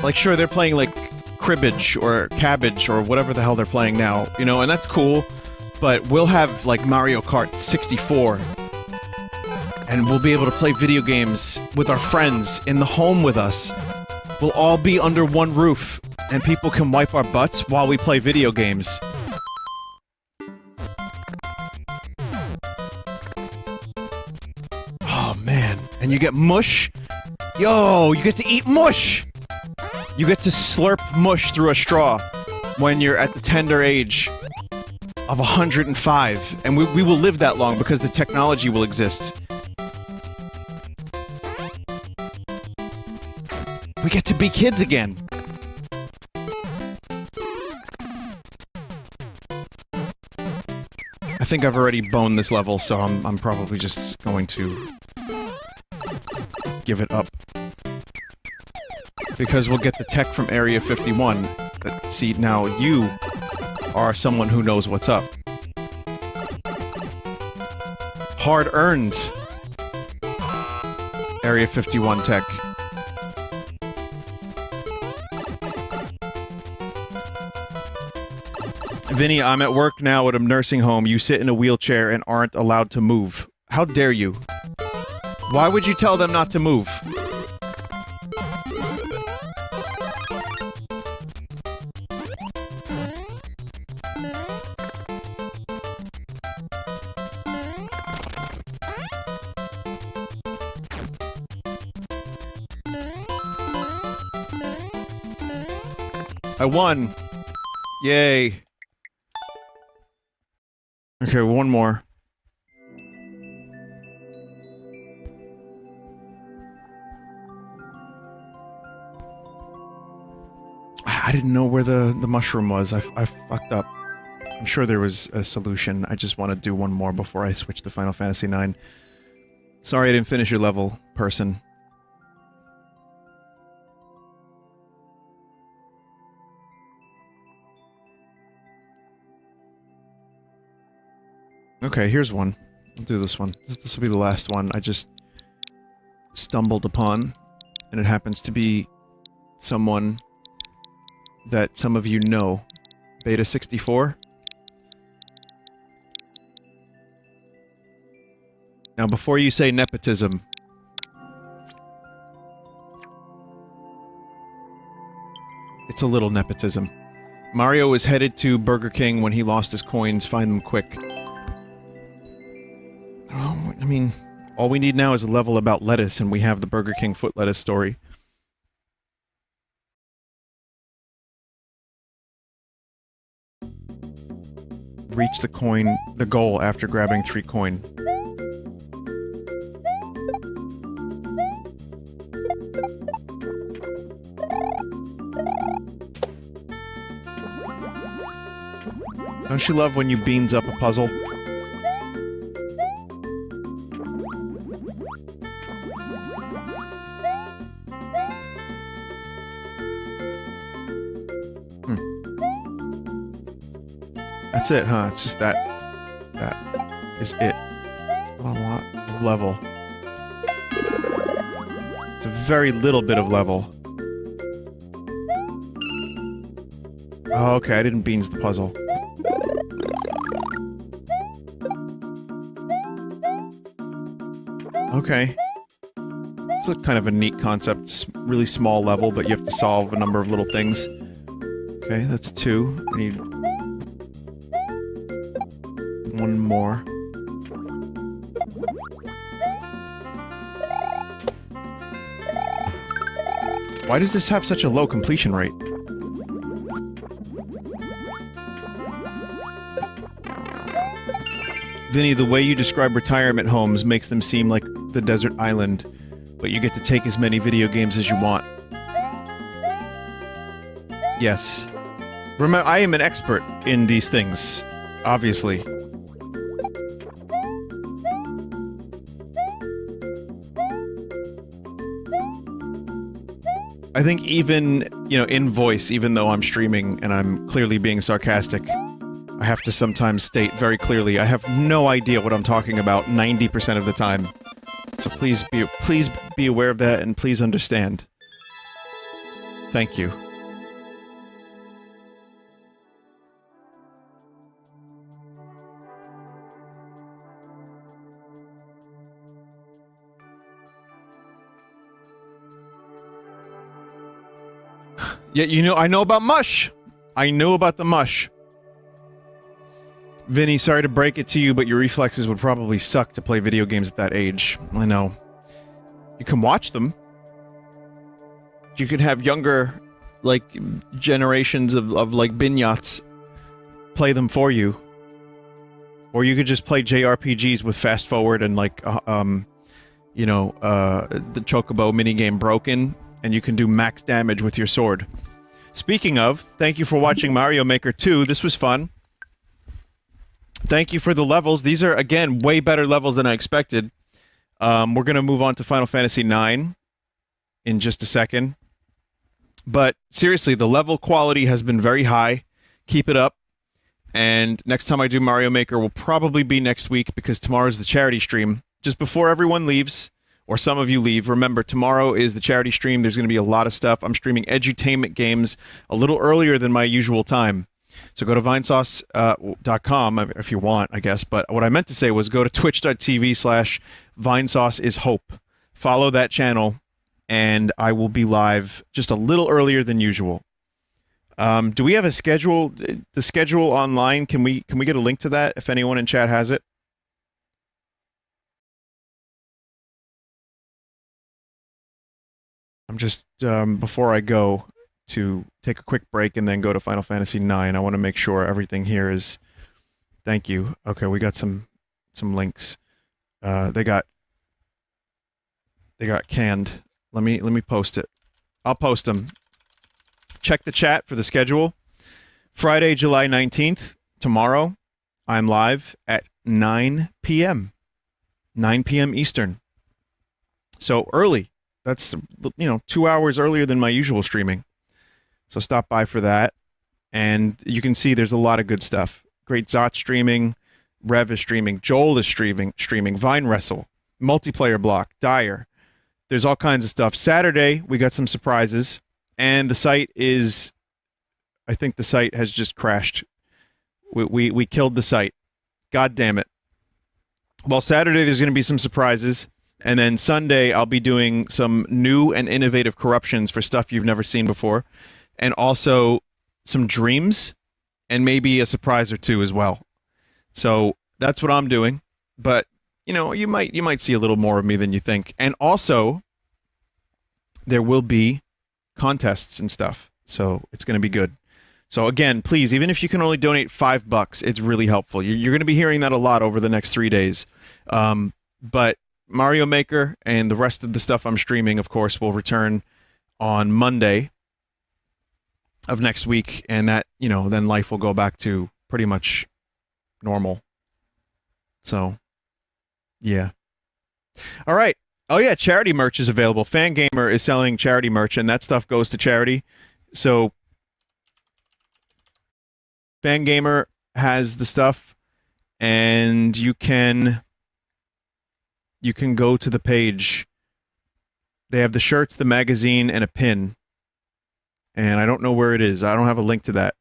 Like, sure, they're playing, like, cribbage or cabbage or whatever the hell they're playing now, you know, and that's cool, but we'll have, like, Mario Kart 64. And we'll be able to play video games with our friends in the home with us. We'll all be under one roof, and people can wipe our butts while we play video games. And you get mush. Yo, you get to eat mush! You get to slurp mush through a straw when you're at the tender age of 105. And we will live that long because the technology will exist. We get to be kids again. I think I've already boned this level, so I'm probably just going to give it up. Because we'll get the tech from Area 51. See, now you are someone who knows what's up. Hard-earned Area 51 tech. Vinny, I'm at work now at a nursing home. You sit in a wheelchair and aren't allowed to move. How dare you? Why would you tell them not to move? I won! Yay! Okay, one more. I didn't know where the mushroom was. I fucked up. I'm sure there was a solution. I just want to do one more before I switch to Final Fantasy IX. Sorry I didn't finish your level, person. Okay, here's one. I'll do this one. This will be the last one I just stumbled upon. And it happens to be someone that some of you know. Beta 64. Now, before you say nepotism, it's a little nepotism. Mario is headed to Burger King when he lost his coins. Find them quick. Oh, I mean, all we need now is a level about lettuce, and we have the Burger King foot lettuce story. Reach the goal after grabbing 3 coin. Don't you love when you beans up a puzzle? That's it, huh? It's just that is it. It's not a lot of level. It's a very little bit of level. Oh, okay, I didn't beans the puzzle. Okay. It's a kind of a neat concept. It's really small level, but you have to solve a number of little things. Okay, that's 2. I need... 1 more. Why does this have such a low completion rate? Vinny, the way you describe retirement homes makes them seem like the desert island, but you get to take as many video games as you want. Yes. Remember, I am an expert in these things, obviously. I think even, you know, in voice, even though I'm streaming and I'm clearly being sarcastic, I have to sometimes state very clearly, I have no idea what I'm talking about 90% of the time. So please be aware of that and please understand. Thank you. Yeah, you know, I know about mush! I know about the mush. Vinny, sorry to break it to you, but your reflexes would probably suck to play video games at that age. I know. You can watch them. You could have younger, like, generations of like, bignots play them for you. Or you could just play JRPGs with fast forward and, like, you know, the Chocobo minigame broken, and you can do max damage with your sword. Speaking of, thank you for watching Mario Maker 2. This was fun. Thank you for the levels. These are, again, way better levels than I expected. We're going to move on to Final Fantasy IX in just a second. But seriously, the level quality has been very high. Keep it up. And next time I do Mario Maker will probably be next week because tomorrow's the charity stream. Just before everyone leaves, or some of you leave, remember, tomorrow is the charity stream. There's going to be a lot of stuff. I'm streaming edutainment games a little earlier than my usual time. So go to Vinesauce.com if you want, I guess. But what I meant to say was go to twitch.tv/VinesauceIsHope. Follow that channel, and I will be live just a little earlier than usual. Do we have a schedule? The schedule online? Can we get a link to that if anyone in chat has it? I'm just before I go to take a quick break and then go to Final Fantasy IX. I want to make sure everything here is... Thank you. Okay, we got some links. They got canned. Let me post it. I'll post them. Check the chat for the schedule. Friday, July 19th, tomorrow, I'm live at 9 p.m. 9 p.m. Eastern. So early. That's, you know, 2 hours earlier than my usual streaming. So stop by for that. And you can see there's a lot of good stuff. Great Zot streaming, Rev is streaming, Joel is streaming, Vine Wrestle, Multiplayer Block, Dyer. There's all kinds of stuff. Saturday, we got some surprises. And the site is... I think the site has just crashed. We killed the site. God damn it. Well, Saturday there's going to be some surprises. And then Sunday, I'll be doing some new and innovative corruptions for stuff you've never seen before. And also some dreams and maybe a surprise or two as well. So that's what I'm doing. But, you know, you might see a little more of me than you think. And also, there will be contests and stuff. So it's going to be good. So again, please, even if you can only donate $5, it's really helpful. You're going to be hearing that a lot over the next 3 days. But Mario Maker and the rest of the stuff I'm streaming, of course, will return on Monday of next week, and that, you know, then life will go back to pretty much normal. So, yeah. All right. Oh, yeah, charity merch is available. Fangamer is selling charity merch, and that stuff goes to charity. So, Fangamer has the stuff, and you can go to the page. They have the shirts, the magazine, and a pin. And I don't know where it is. I don't have a link to that.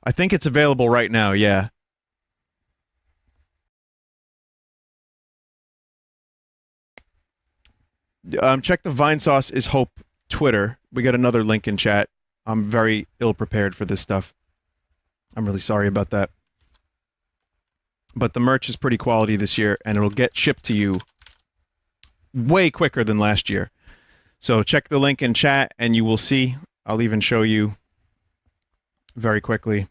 I think it's available right now, yeah. Check the Vinesauce is Hope Twitter. We got another link in chat. I'm very ill-prepared for this stuff. I'm really sorry about that. But the merch is pretty quality this year, and it'll get shipped to you way quicker than last year. So check the link in chat, and you will see. I'll even show you very quickly.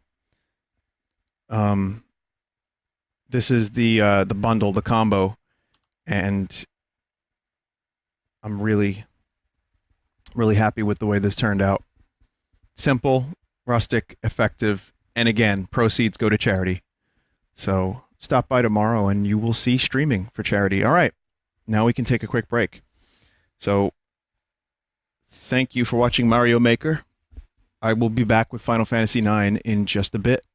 This is the bundle, the combo, and I'm really happy with the way this turned out. Simple, rustic, effective, and again, proceeds go to charity. So stop by tomorrow and you will see streaming for charity. All right, now we can take a quick break. So thank you for watching Mario Maker. I will be back with Final Fantasy IX in just a bit.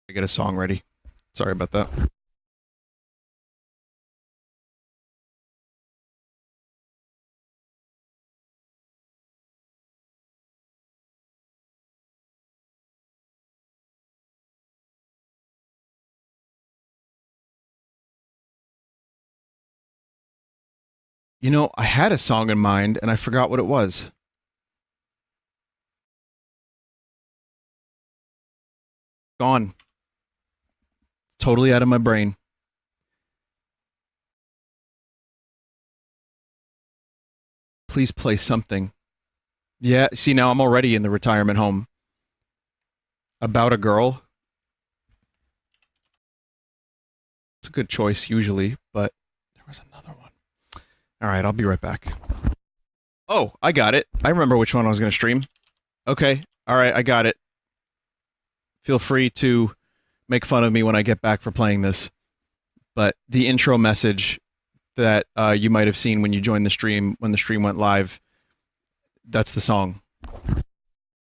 I get a song ready. Sorry about that. You know, I had a song in mind and I forgot what it was. Gone. Totally out of my brain. Please play something. Yeah, see, now I'm already in the retirement home. About a Girl. It's a good choice usually, but there was another one. All right, I'll be right back. Oh, I got it. I remember which one I was going to stream. Okay, all right, I got it. Feel free to make fun of me when I get back for playing this. But the intro message that you might have seen when you joined the stream, when the stream went live, that's the song.